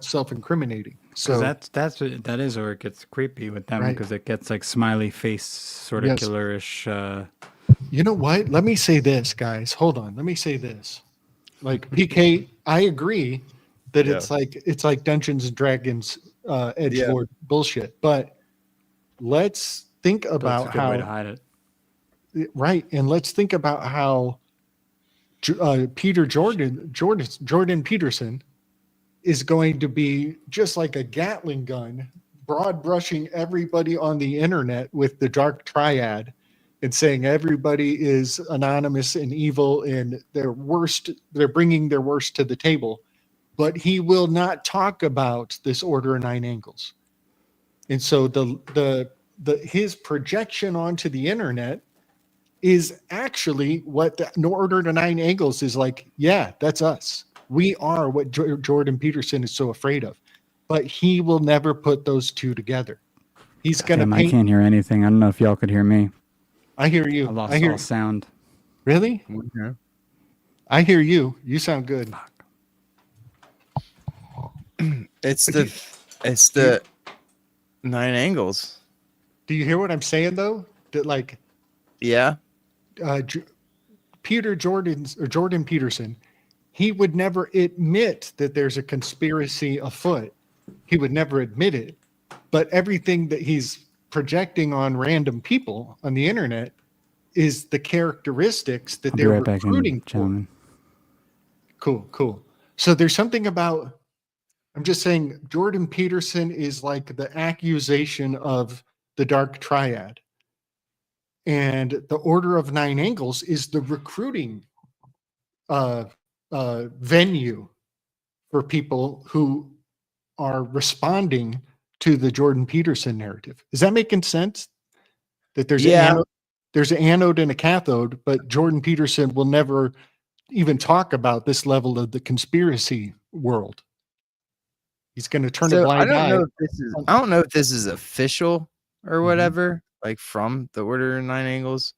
self-incriminating. So that is where it gets creepy with them, Right. because it gets like smiley face sort of Yes. killerish. you know what? Let me say this, guys. Hold on. Let me say this. Like PK, I agree that Yeah. it's like Dungeons and Dragons edgelord bullshit. But let's think That's a about good way to how hide it. right, and let's think about how Jordan Peterson is going to be just like a Gatling gun, broad brushing everybody on the internet with the dark triad and saying everybody is anonymous and evil and they're bringing their worst to the table. But he will not talk about this order of 9 angles. And so his projection onto the internet is actually what the order to 9 angles is like. Yeah, that's us. We are what Jordan Peterson is so afraid of, but he will never put those two together. He's going to Damn, paint. I can't hear anything. I don't know if y'all could hear me. I hear you. I lost I hear all sound. Really? Okay. I hear you. You sound good. It's the 9 angles. Do you hear what I'm saying though? That like Yeah. Jordan Peterson, he would never admit that there's a conspiracy afoot. He would never admit it. But everything that he's projecting on random people on the internet is the characteristics that I'll be they're right back recruiting in, for. gentlemen. Cool. So there's something about, I'm just saying, Jordan Peterson is like the accusation of the dark triad. And the order of 9 angles is the recruiting venue for people who are responding to the Jordan Peterson narrative. Is that making sense? That there's there's an anode and a cathode, but Jordan Peterson will never even talk about this level of the conspiracy world. He's going to turn a blind eye. I don't know if this is official or whatever, like from the order of 9 angles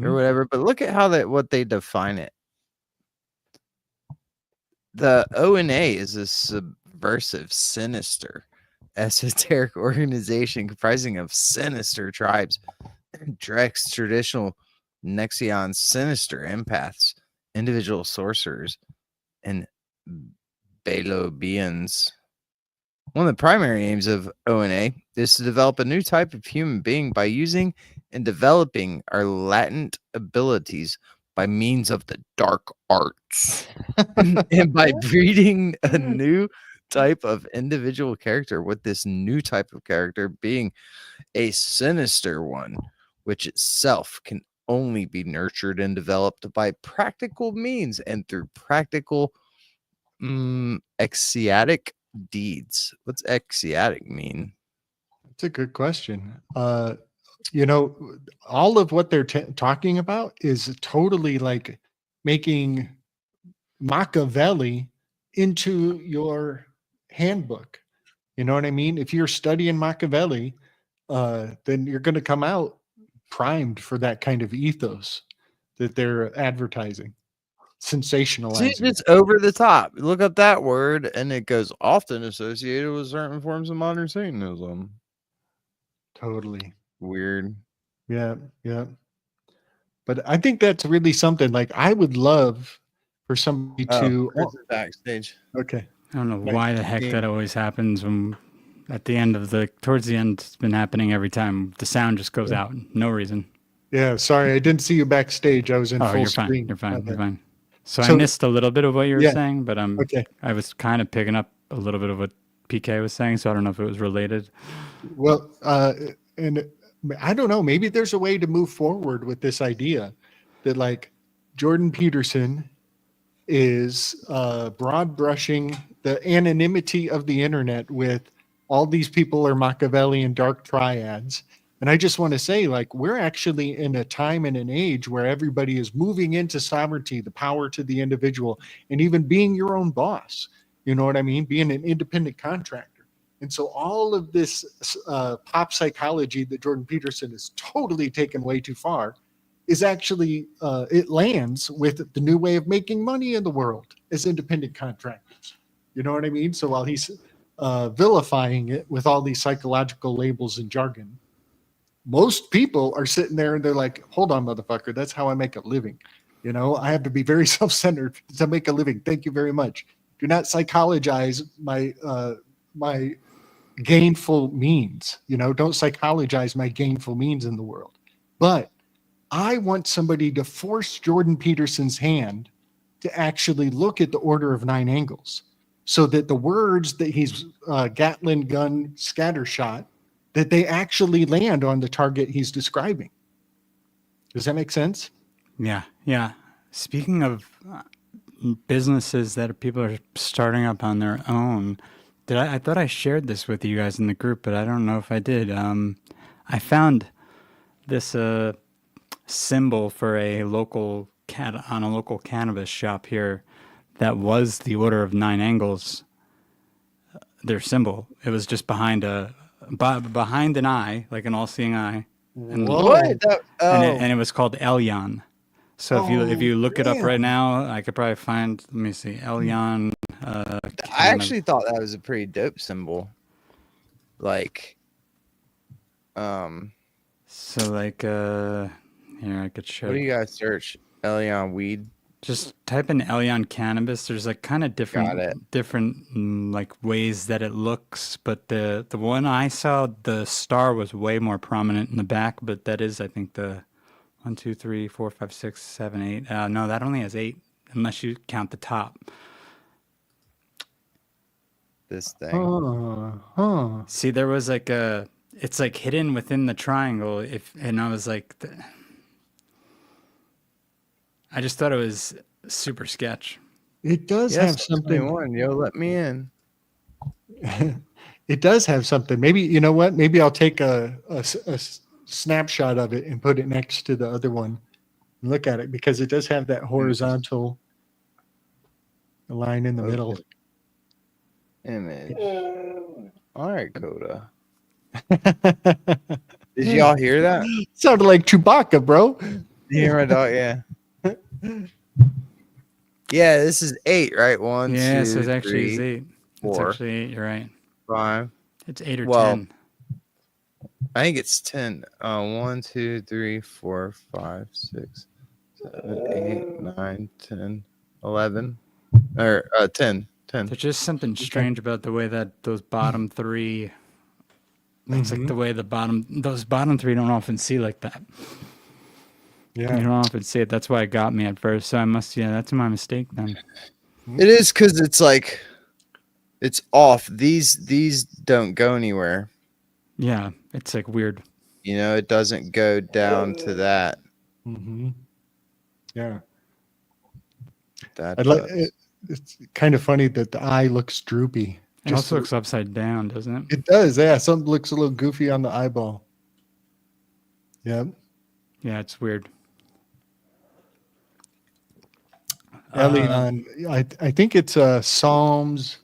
or whatever, but look at how what they define it. The ONA is a subversive, sinister, esoteric organization comprising of sinister tribes, Drex, traditional Nexion, sinister empaths, individual sorcerers, and Balobians. One of the primary aims of ONA is to develop a new type of human being by using and developing our latent abilities by means of the dark arts and by breeding a new type of individual character, with this new type of character being a sinister one, which itself can only be nurtured and developed by practical means and through practical ecstatic deeds. What's ecstatic mean? That's a good question. All of what they're talking about is totally like making Machiavelli into your handbook. You know what I mean? If you're studying Machiavelli, then you're going to come out primed for that kind of ethos that they're advertising, sensationalizing. It's over the top. Look up that word, and it goes often associated with certain forms of modern Satanism. Totally weird. Yeah. But I think that's really something. Like, I would love for somebody to backstage. Okay. I don't know why the heck that always happens when towards the end, it's been happening every time. The sound just goes out. No reason. Yeah. Sorry. I didn't see you backstage. I was in full screen. You're fine. So I missed a little bit of what you were saying, but okay. I was kind of picking up a little bit of what PK was saying. So I don't know if it was related. Well, and I don't know, maybe there's a way to move forward with this idea that like Jordan Peterson is broad brushing the anonymity of the internet with all these people are Machiavellian dark triads. And I just want to say, like, we're actually in a time and an age where everybody is moving into sovereignty, the power to the individual, and even being your own boss. You know what I mean? Being an independent contractor. And so all of this pop psychology that Jordan Peterson has totally taken way too far is actually, it lands with the new way of making money in the world as independent contractors. You know what I mean? So while he's vilifying it with all these psychological labels and jargon, most people are sitting there and they're like, hold on, motherfucker, that's how I make a living. You know, I have to be very self-centered to make a living. Thank you very much. Do not psychologize my gainful means. You know, don't psychologize my gainful means in the world. But I want somebody to force Jordan Peterson's hand to actually look at the order of 9 angles, so that the words that he's Gatling gun scattershot, that they actually land on the target he's describing. Does that make sense? Yeah, yeah. Speaking of businesses that people are starting up on their own, I thought I shared this with you guys in the group, but I don't know if I did. I found this symbol for a local cannabis shop here that was the order of 9 angles. Their symbol. It was just behind an eye, like an all-seeing eye. And, What? and it was called Elyon. So if you look it up right now, I could probably find. Let me see, Elyon. I actually thought that was a pretty dope symbol. Like, So like, here I could show. what do you guys search? Elion weed. Just type in Elyon cannabis. There's like kind of different like ways that it looks, but the one I saw, the star was way more prominent in the back. But that is, I think, the 1, 2, 3, 4, 5, 6, 7, 8. No, that only has 8, unless you count the top. This thing. See, there was like it's like hidden within the triangle. And I was like, I just thought it was super sketch. It does have something. 21, yo, let me in. It does have something. Maybe, you know what? Maybe I'll take a snapshot of it and put it next to the other one and look at it, because it does have that horizontal line in the middle. Image. All right, Coda. Did y'all hear that? Sounded like Chewbacca, bro. You hear my dog? Yeah. Yeah, this is 8, right? 1, Yeah, 2, so it's actually 3, 8. 4, It's actually 8. You're right. 5. It's 8 or Well, 10. I think it's 10. 1, 2, 3, 4, 5, 6, 7, 8, 9, 10, 11. Or 10. There's just something strange about the way that those bottom 3. It's like the way those bottom 3 don't often see like that. Yeah. You don't often see it. That's why it got me at first. So that's my mistake then. It is, because it's like, it's off. These don't go anywhere. Yeah, it's like weird. You know, it doesn't go down to that. Yeah. That it's kind of funny that the eye looks droopy. It also looks upside down, doesn't it? It does, yeah. Something looks a little goofy on the eyeball. Yep. Yeah, it's weird. Elion, I think it's Psalms.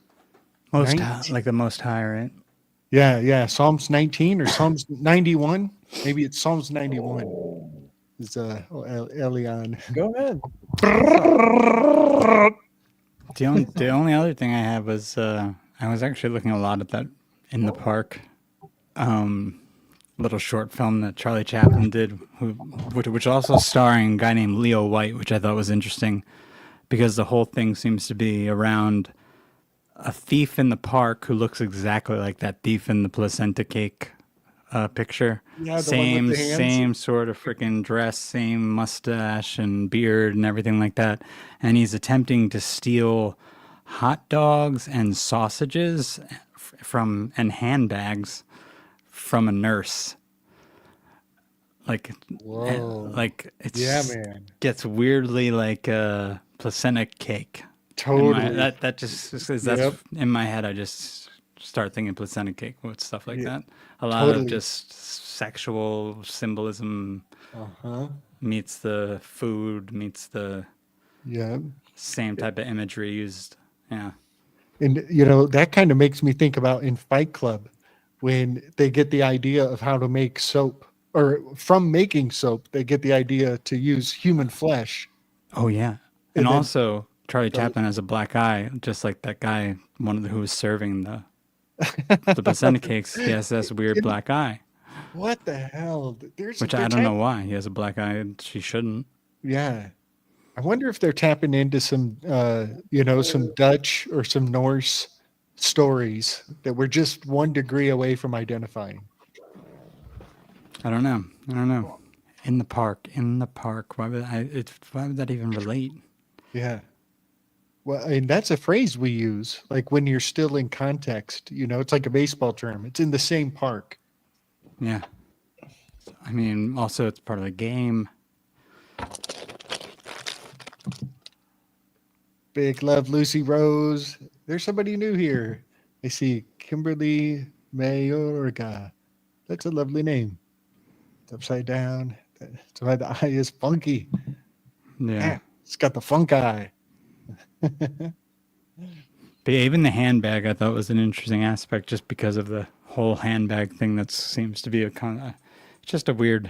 Like the most high, right? Yeah. Psalms 19 or Psalms 91. Maybe it's Psalms 91. It's Elion. Go ahead. The only other thing I have was I was actually looking a lot at that In the Park little short film that Charlie Chaplin did, which also starring a guy named Leo White, which I thought was interesting, because the whole thing seems to be around a thief in the park who looks exactly like that thief in the placenta cake picture. Yeah, same sort of freaking dress, same mustache and beard and everything like that. And he's attempting to steal hot dogs and sausages and handbags from a nurse. Like, whoa. Like it's man. Gets weirdly like a placenta cake. Totally. That just that's in my head. I just start thinking placenta cake with stuff like that. A lot of just sexual symbolism meets the food, meets the same type of imagery used. Yeah. And, you know, that kind of makes me think about in Fight Club when they get the idea of how to make soap, or from making soap, they get the idea to use human flesh. Oh yeah, and And then also Charlie the, Chaplin has a black eye, just like that guy, who was serving the placenta cakes. He has this weird black eye, what the hell? which I don't know why he has a black eye. And she shouldn't. Yeah. I wonder if they're tapping into some, you know, some Dutch or some Norse stories that we're just 1 degree away from identifying. I don't know. I don't know. In the park. Why would that even relate? Yeah. Well, I mean, that's a phrase we use, like when you're still in context, you know, it's like a baseball term. It's in the same park. Yeah. I mean, also it's part of the game. Big love, Lucy Rose. There's somebody new here. I see Kimberly Mayorga. That's a lovely name. It's upside down. That's why the eye is funky. Yeah. It's got the funk eye. But even the handbag, I thought was an interesting aspect, just because of the whole handbag thing. That seems to be a kind of just a weird,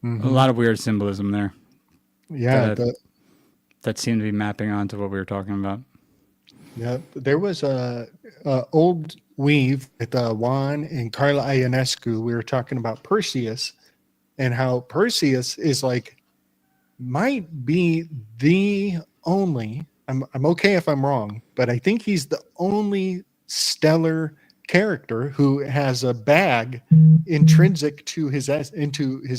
a lot of weird symbolism there. Yeah, that seemed to be mapping onto what we were talking about. yeah. There was a old weave with Juan and Carla Ionescu. We were talking about Perseus and how Perseus is like might be the only. I'm okay if I'm wrong, but I think he's the only stellar character who has a bag intrinsic to his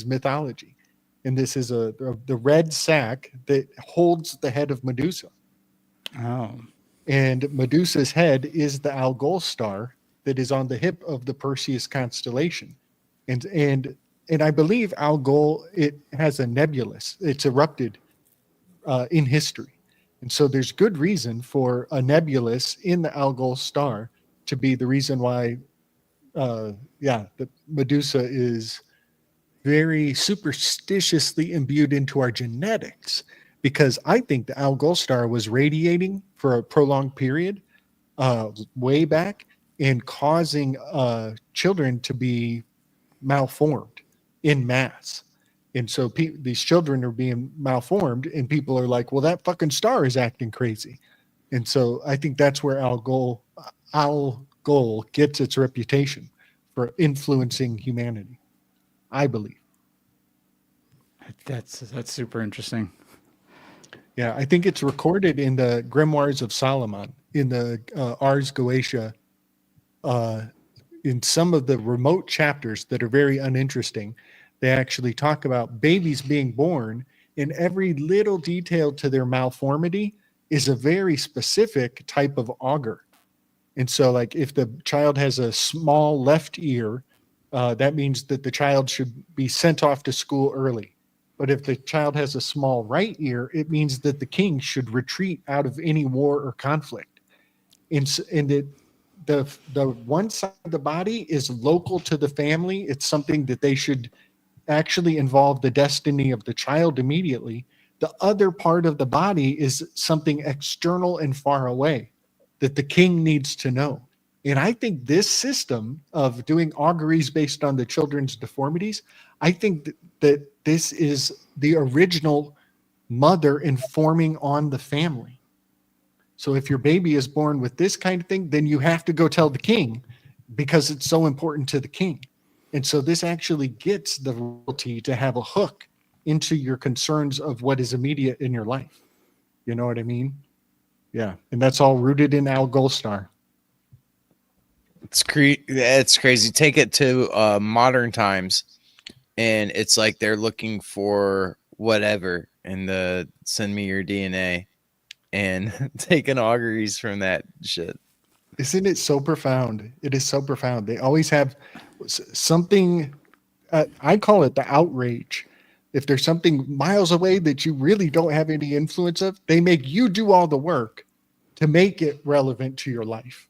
mythology, and this is the red sack that holds the head of Medusa. Oh, And Medusa's head is the Algol star that is on the hip of the Perseus constellation, and I believe Algol, it has a nebulous. It's erupted in history. And so there's good reason for a nebulous in the Algol star to be the reason why, the Medusa is very superstitiously imbued into our genetics, because I think the Algol star was radiating for a prolonged period way back and causing children to be malformed in mass. And so these children are being malformed, and people are like, well, that fucking star is acting crazy. And so I think that's where Algol gets its reputation for influencing humanity, I believe. that's super interesting. Yeah, I think it's recorded in the Grimoires of Solomon, in the Ars Goetia, in some of the remote chapters that are very uninteresting. They actually talk about babies being born, and every little detail to their malformity is a very specific type of augur. And so, like, if the child has a small left ear, that means that the child should be sent off to school early. But if the child has a small right ear, it means that the king should retreat out of any war or conflict. And the one side of the body is local to the family. It's something that they should actually involve the destiny of the child immediately. The other part of the body is something external and far away that the king needs to know. And I think this system of doing auguries based on the children's deformities, I think that this is the original mother informing on the family. So if your baby is born with this kind of thing, then you have to go tell the king, because it's so important to the king. And so this actually gets the royalty to have a hook into your concerns of what is immediate in your life. You know what I mean? Yeah. And that's all rooted in Algol star. It's crazy. Take it to modern times, and it's like they're looking for whatever in the send me your DNA and taking auguries from that shit. Isn't it so profound? It is so profound. They always have something, I call it the outrage. If there's something miles away that you really don't have any influence of, they make you do all the work to make it relevant to your life.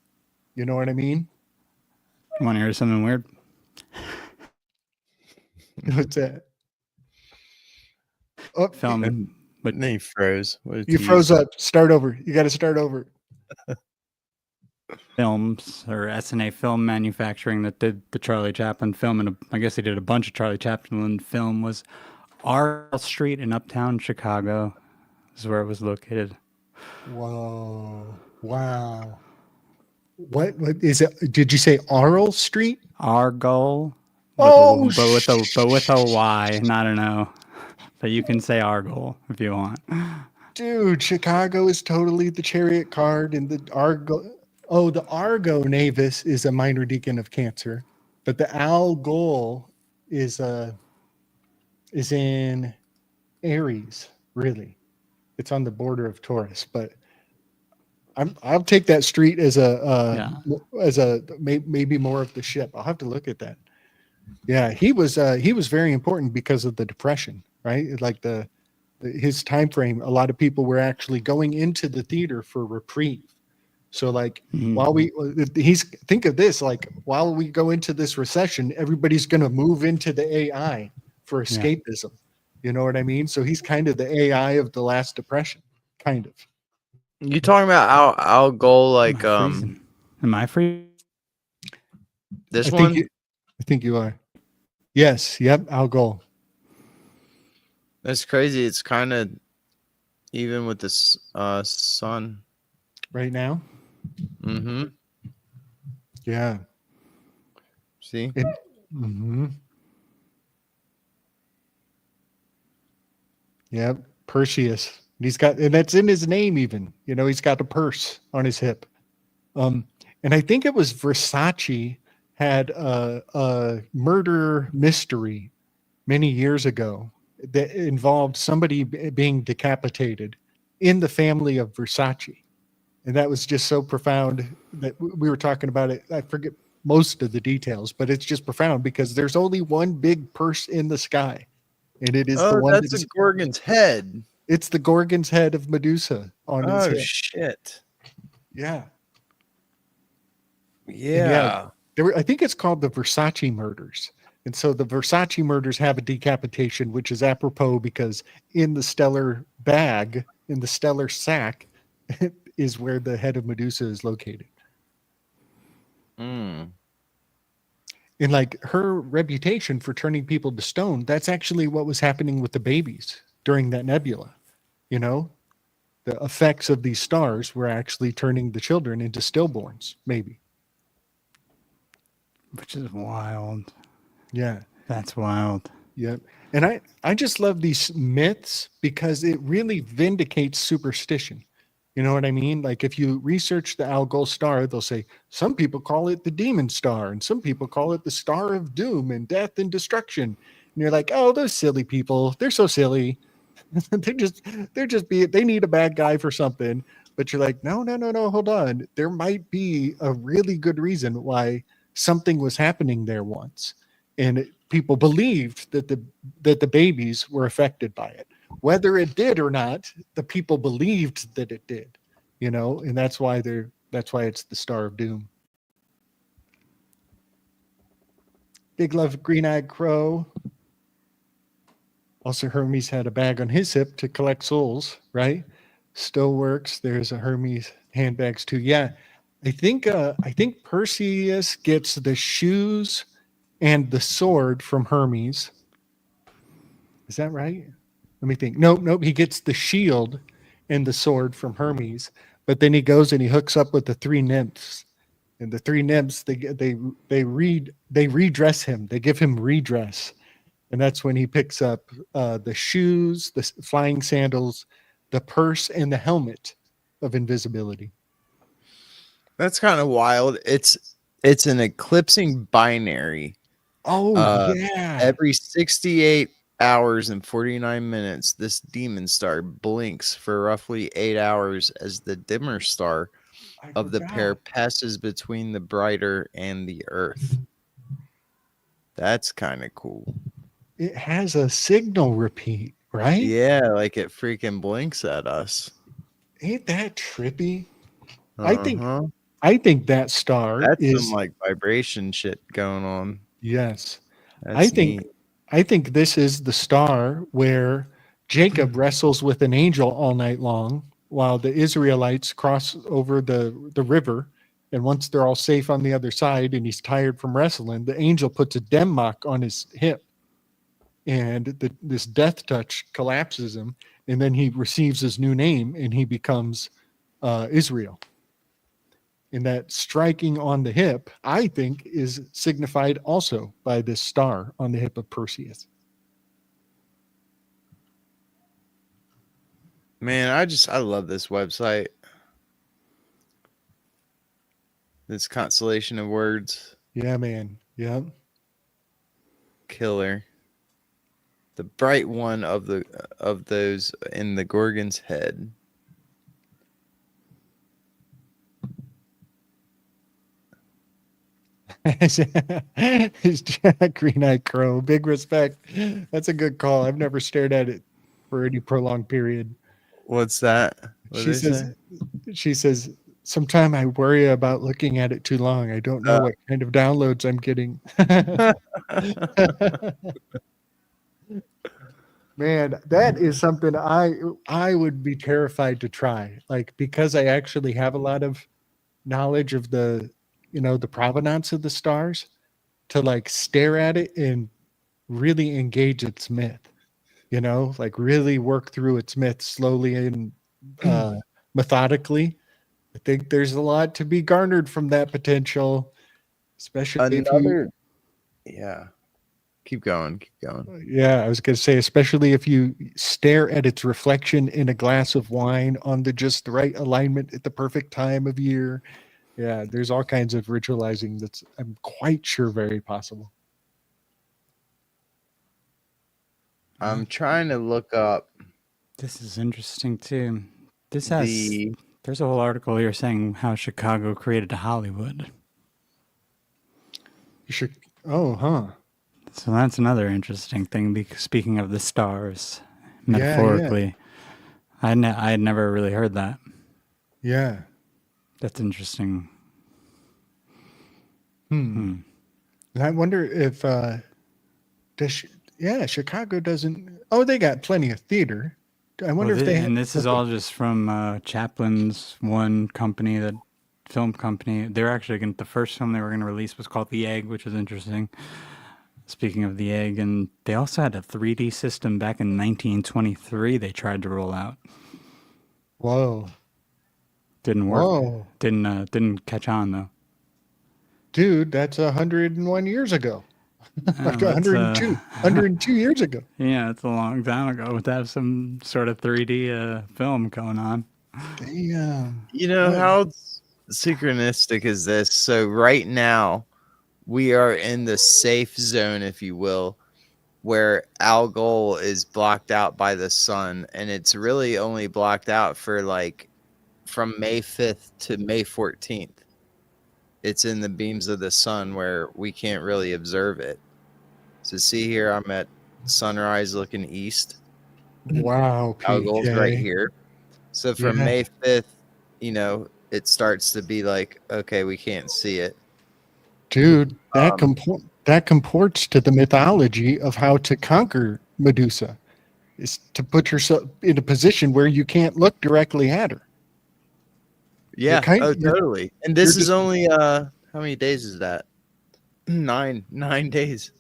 You know what I mean? You want to hear something weird? What's that? Oh, But Then he froze. you froze up. Start over. You got to start over. films or SNA film manufacturing that did the Charlie Chaplin film, and I guess they did a bunch of Charlie Chaplin film, was Arl Street in Uptown Chicago. Is where it was located. Whoa! Wow! What is it? Did you say Arl Street? Argyle. Oh, but with a Y, not an O. But you can say Argyle if you want. dude, Chicago is totally the chariot card, and the Argo. Oh, the Argo Navis is a minor deacon of Cancer, but the Algol is in Aries. Really, it's on the border of Taurus, but I'll take that street as maybe more of the ship. I'll have to look at that. Yeah, he was very important because of the Depression, right? Like his time frame. A lot of people were actually going into the theater for reprieve. So like while think of this, like while we go into this recession, everybody's going to move into the AI for escapism. You know what I mean? So he's kind of the AI of the last Depression, kind of. You talking about I'll go like Am I free? This I one? I think you are. Yes. Yep. I'll go. That's crazy. It's kind of even with this sun Right now. Mm-hmm. Yeah. See? Mm-hmm. Yep. Perseus. And that's in his name even. You know, he's got a purse on his hip. And I think it was Versace had a murder mystery many years ago that involved somebody being decapitated in the family of Versace. And that was just so profound that we were talking about it. I forget most of the details, but it's just profound because there's only one big purse in the sky. And it is the one that's a Gorgon's head. It's the Gorgon's head of Medusa on his head. Oh, shit. Yeah. Yeah. I think it's called the Versace murders. And so the Versace murders have a decapitation, which is apropos because in the stellar bag, in the stellar sack, is where the head of Medusa is located. Mm. And like her reputation for turning people to stone, that's actually what was happening with the babies during that nebula. You know, the effects of these stars were actually turning the children into stillborns, maybe. Which is wild. Yeah. That's wild. Yep. And I just love these myths because it really vindicates superstition. You know what I mean? Like if you research the Algol star, they'll say some people call it the demon star and some people call it the star of doom and death and destruction. And you're like, oh, those silly people. They're so silly. They need a bad guy for something. But you're like, no, hold on. There might be a really good reason why something was happening there once. And people believed that the babies were affected by it. Whether it did or not, the people believed that it did, you know, and that's why it's the Star of Doom. Big love, green-eyed crow. Also, Hermes had a bag on his hip to collect souls, right? Still works. There's a Hermes handbags too. Yeah, I think Perseus gets the shoes and the sword from Hermes. Is that right? Let me think. Nope. He gets the shield and the sword from Hermes, but then he goes and he hooks up with the three nymphs, and the three nymphs they redress him. They give him redress, and that's when he picks up the shoes, the flying sandals, the purse, and the helmet of invisibility. That's kind of wild. It's an eclipsing binary. Oh yeah. Every 68 hours and 49 minutes, this demon star blinks for roughly 8 hours as the dimmer star of the pair passes between the brighter and the Earth. That's kind of cool. It has a signal repeat, right? Yeah, like it freaking blinks at us. Ain't that trippy? Uh-huh. I think that star that's some like vibration shit going on. Yes. That's neat. I think this is the star where Jacob wrestles with an angel all night long while the Israelites cross over the river And once they're all safe on the other side and he's tired from wrestling, the angel puts a demmock on his hip. And this death touch collapses him. And then he receives his new name and he becomes Israel. And that striking on the hip, I think, is signified also by this star on the hip of Perseus. Man, I love this website. This constellation of words. Yeah, man. Yeah. Killer. The bright one of those in the Gorgon's head. Is Jack Green-eyed Crow. Big respect. That's a good call. I've never stared at it for any prolonged period. What's that? What She says, sometime I worry about looking at it too long. I don't know what kind of downloads I'm getting. Man, that is something I would be terrified to try. Like, because I actually have a lot of knowledge of the provenance of the stars, to like stare at it and really engage its myth, like really work through its myth slowly and methodically. I think there's a lot to be garnered from that potential, especially yeah. Keep going. Yeah, I was going to say, especially if you stare at its reflection in a glass of wine on just the right alignment at the perfect time of year. Yeah, there's all kinds of ritualizing that's, I'm quite sure, very possible. I'm trying to look up. This is interesting too. There's a whole article here saying how Chicago created Hollywood. So that's another interesting thing. Speaking of the stars, metaphorically, yeah. I had never really heard that. Yeah, that's interesting. And I wonder if Chicago doesn't. Oh, they got plenty of theater. I wonder if they. And this is all just from Chaplin's one company, that film company. They're actually the first film they were going to release was called The Egg, which is interesting. Speaking of The Egg, and they also had a 3D system back in 1923 they tried to roll out. Whoa. Didn't work. Whoa. Didn't catch on, though. Dude, that's 101 years ago. Like 102 years ago. Yeah, it's a long time ago to have some sort of 3D film going on. Damn. How synchronistic is this? So right now, we are in the safe zone, if you will, where Algol is blocked out by the sun, and it's really only blocked out for from May 5th to May 14th. It's in the beams of the sun where we can't really observe it. So see here, I'm at sunrise looking east. Wow. Algol's right here. So from May 5th, it starts to be like, okay, we can't see it. Dude, that comports to the mythology of how to conquer Medusa, is to put yourself in a position where you can't look directly at her. Yeah, totally. And this is only how many days is that? 9 days.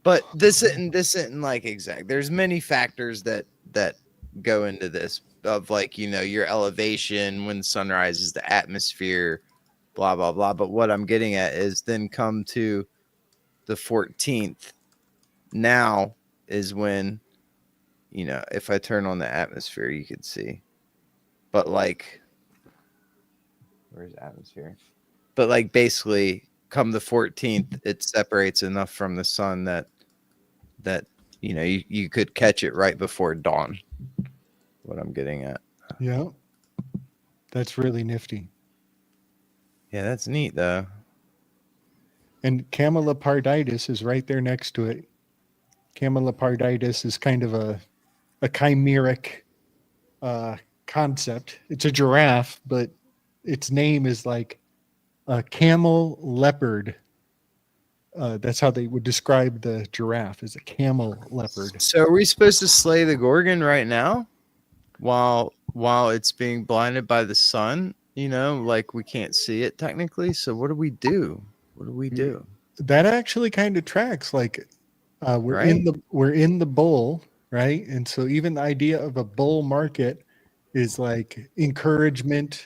But this isn't like exact. There's many factors that go into this, of your elevation, when sunrise is the atmosphere, blah blah blah. But what I'm getting at is then come to the 14th. Now is when, if I turn on the atmosphere, you could see. But where's atmosphere? But basically, come the 14th, it separates enough from the sun that you could catch it right before dawn. What I'm getting at. Yeah, that's really nifty. Yeah, that's neat though. And cameloparditis is right there next to it. Cameloparditis is kind of a chimeric concept. It's a giraffe, but its name is like a camel leopard. That's how they would describe the giraffe, as a camel leopard. So are we supposed to slay the Gorgon right now while it's being blinded by the sun? You know, like we can't see it technically. So what do we do? What do we do? That actually kind of tracks. Like we're Right? in the bull, right? And so even the idea of a bull market is like encouragement,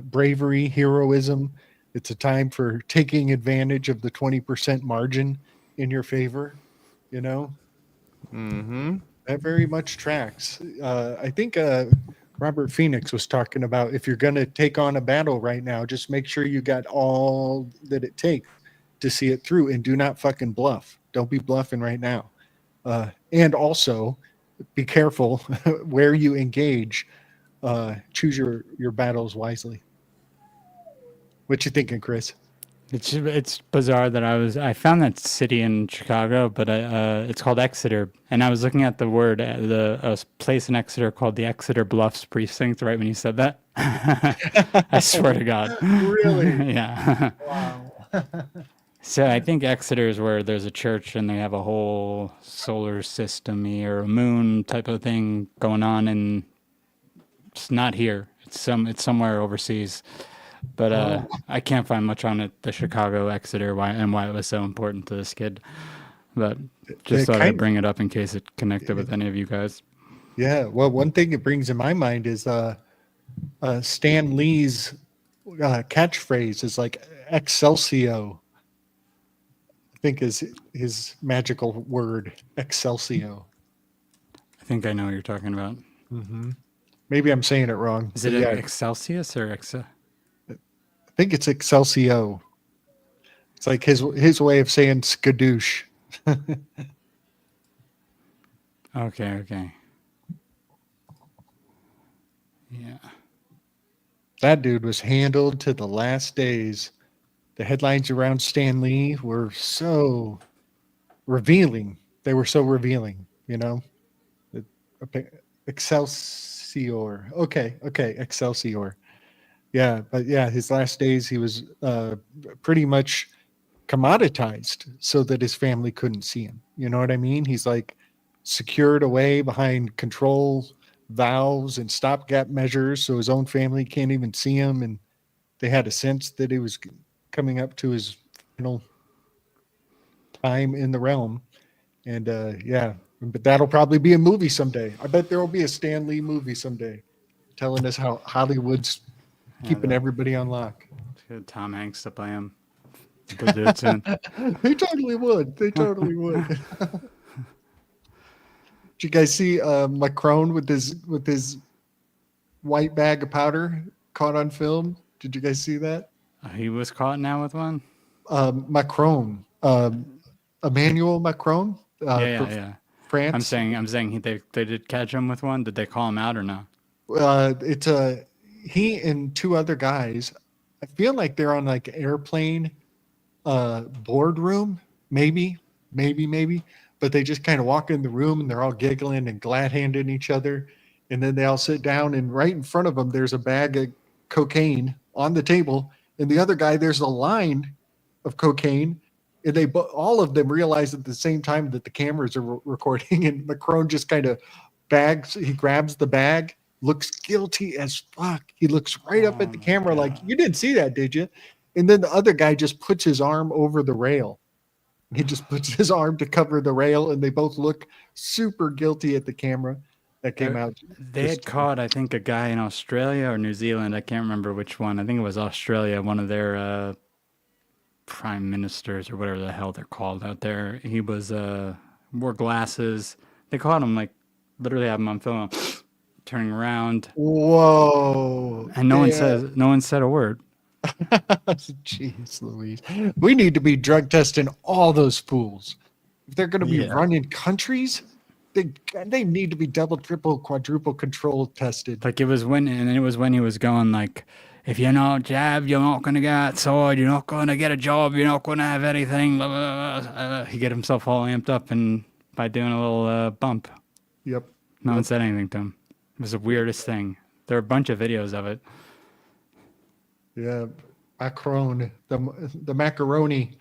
bravery, heroism. It's a time for taking advantage of the 20% margin in your favor, you know? Mm-hmm. That very much tracks. I think Robert Phoenix was talking about if you're going to take on a battle right now, just make sure you got all that it takes to see it through, and do not fucking bluff. Don't be bluffing right now. And also be careful where you engage. Choose your battles wisely. What you thinking, Chris? It's bizarre that I found that city in Chicago, but it's called Exeter, and I was looking at the word the place in Exeter called the Exeter Bluffs Precinct. Right when you said that, I swear to God, Really? yeah. Wow. So I think Exeter is where there's a church and they have a whole solar system or a moon type of thing going on, and it's not here. It's somewhere overseas. But I can't find much on it. The Chicago Exeter, why it was so important to this kid. But just thought I'd bring it up in case it connected with any of you guys. Yeah. Well, one thing it brings in my mind is Stan Lee's catchphrase is like Excelsior. I think is his magical word, Excelsior. I think I know what you're talking about. Mm-hmm. Maybe I'm saying it wrong. Is it Excelsius or Exa? I think it's Excelsior. It's like his way of saying skadoosh. Okay. Yeah. That dude was handled to the last days. The headlines around Stan Lee were so revealing. They were so revealing, you know? Excelsior. Okay, Excelsior. Yeah, but yeah, his last days, he was pretty much commoditized so that his family couldn't see him. You know what I mean? He's like secured away behind control valves and stopgap measures so his own family can't even see him. And they had a sense that he was coming up to his final time in the realm. And yeah, but that'll probably be a movie someday. I bet there will be a Stan Lee movie someday telling us how Hollywood's keeping everybody on lock. Tom Hanks to play him. They'll do it soon. They totally would. They totally would. Did you guys see Macron with his white bag of powder caught on film? Did you guys see that? He was caught now with one? Macron. Emmanuel Macron. Yeah. France. I'm saying they did catch him with one. Did they call him out or no? It's he and two other guys. I feel like they're on like airplane boardroom, maybe, but they just kind of walk in the room and they're all giggling and glad-handing each other, and then they all sit down, and right in front of them there's a bag of cocaine on the table, and the other guy there's a line of cocaine, and all of them realize at the same time that the cameras are recording, and Macron just kind of grabs the bag, looks guilty as fuck. He looks right up at the camera like, you didn't see that, did you? And then the other guy just puts his arm over the rail. He just puts his arm to cover the rail, and they both look super guilty at the camera. That came out. They had caught, I think, a guy in Australia or New Zealand. I can't remember which one. I think it was Australia, one of their prime ministers or whatever the hell they're called out there. He was wore glasses. They caught him, like, literally have him on film turning around. Whoa. And no one said a word. Jeez Louise. We need to be drug testing all those fools. If they're going to be running countries, they need to be double, triple, quadruple control tested. Like it was when he was going like, if you're not jabbed, you're not going to get outside, you're not going to get a job, you're not going to have anything. Blah, blah, blah. He get himself all amped up and by doing a little bump. Yep. No one said anything to him. It was the weirdest thing. There are a bunch of videos of it. Yeah, Macron, the macaroni.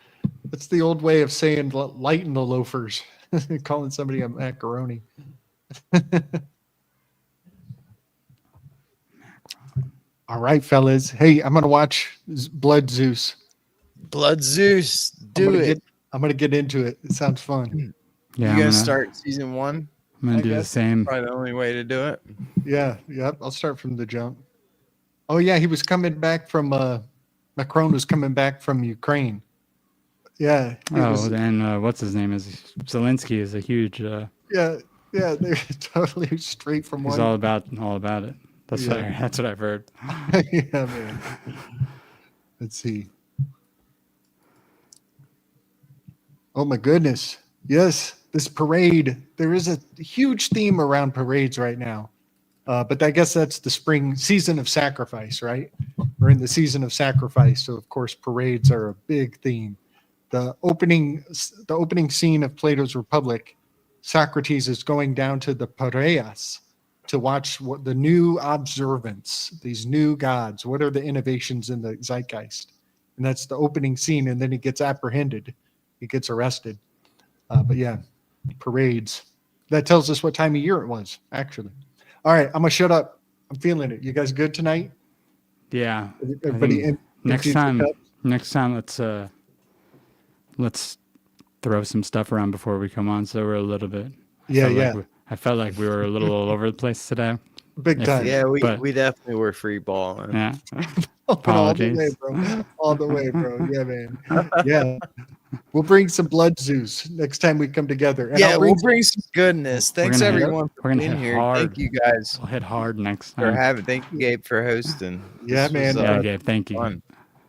That's the old way of saying lighten the loafers. Calling somebody a macaroni. All right, fellas. Hey, I'm gonna watch Blood Zeus. Blood Zeus, do it. I'm gonna get into it. It sounds fun. Yeah, You gonna start season 1? I'm gonna do the same. Probably the only way to do it. Yeah, yep. I'll start from the jump. Oh yeah, he was coming back from Macron was coming back from Ukraine. Yeah. And what's his name is Zelensky is a huge. Yeah, they're totally straight from He's one. all about it. That's what I've heard. Yeah, man. Let's see. Oh my goodness. Yes, this parade. There is a huge theme around parades right now. But I guess that's the spring season of sacrifice, right? We're in the season of sacrifice. So of course parades are a big theme. The opening scene of Plato's Republic, Socrates is going down to the Piraeus to watch what the new observance, these new gods, what are the innovations in the zeitgeist? And that's the opening scene. And then he gets apprehended. He gets arrested. But yeah, parades. That tells us what time of year it was, actually. All right, I'm going to shut up. I'm feeling it. You guys good tonight? Yeah. Everybody next time, let's throw some stuff around before we come on. So we're a little bit. I felt like we were a little all over the place today. Big time. Yeah, we definitely were free balling. Yeah. Apologies. All the way, bro. Yeah, man. Yeah. We'll bring some Blood Zeus next time we come together. And we'll bring some goodness. Thanks everyone for being here. Hard. Thank you guys. We'll hit hard next time. Thank you, Gabe, for hosting. Yeah, man. Gabe, thank you. Fun.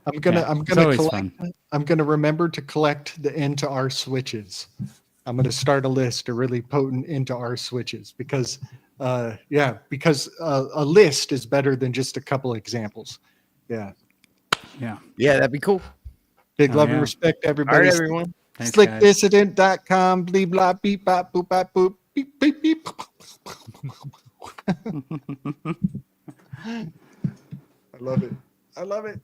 I'm gonna remember to collect the into our switches. I'm gonna start a list of really potent into our switches because a list is better than just a couple examples. Yeah, that'd be cool. Big love and respect, everybody. All right, everyone. Slickdissident.com, bleep blah beep bop boop bop boop beep beep beep. I love it.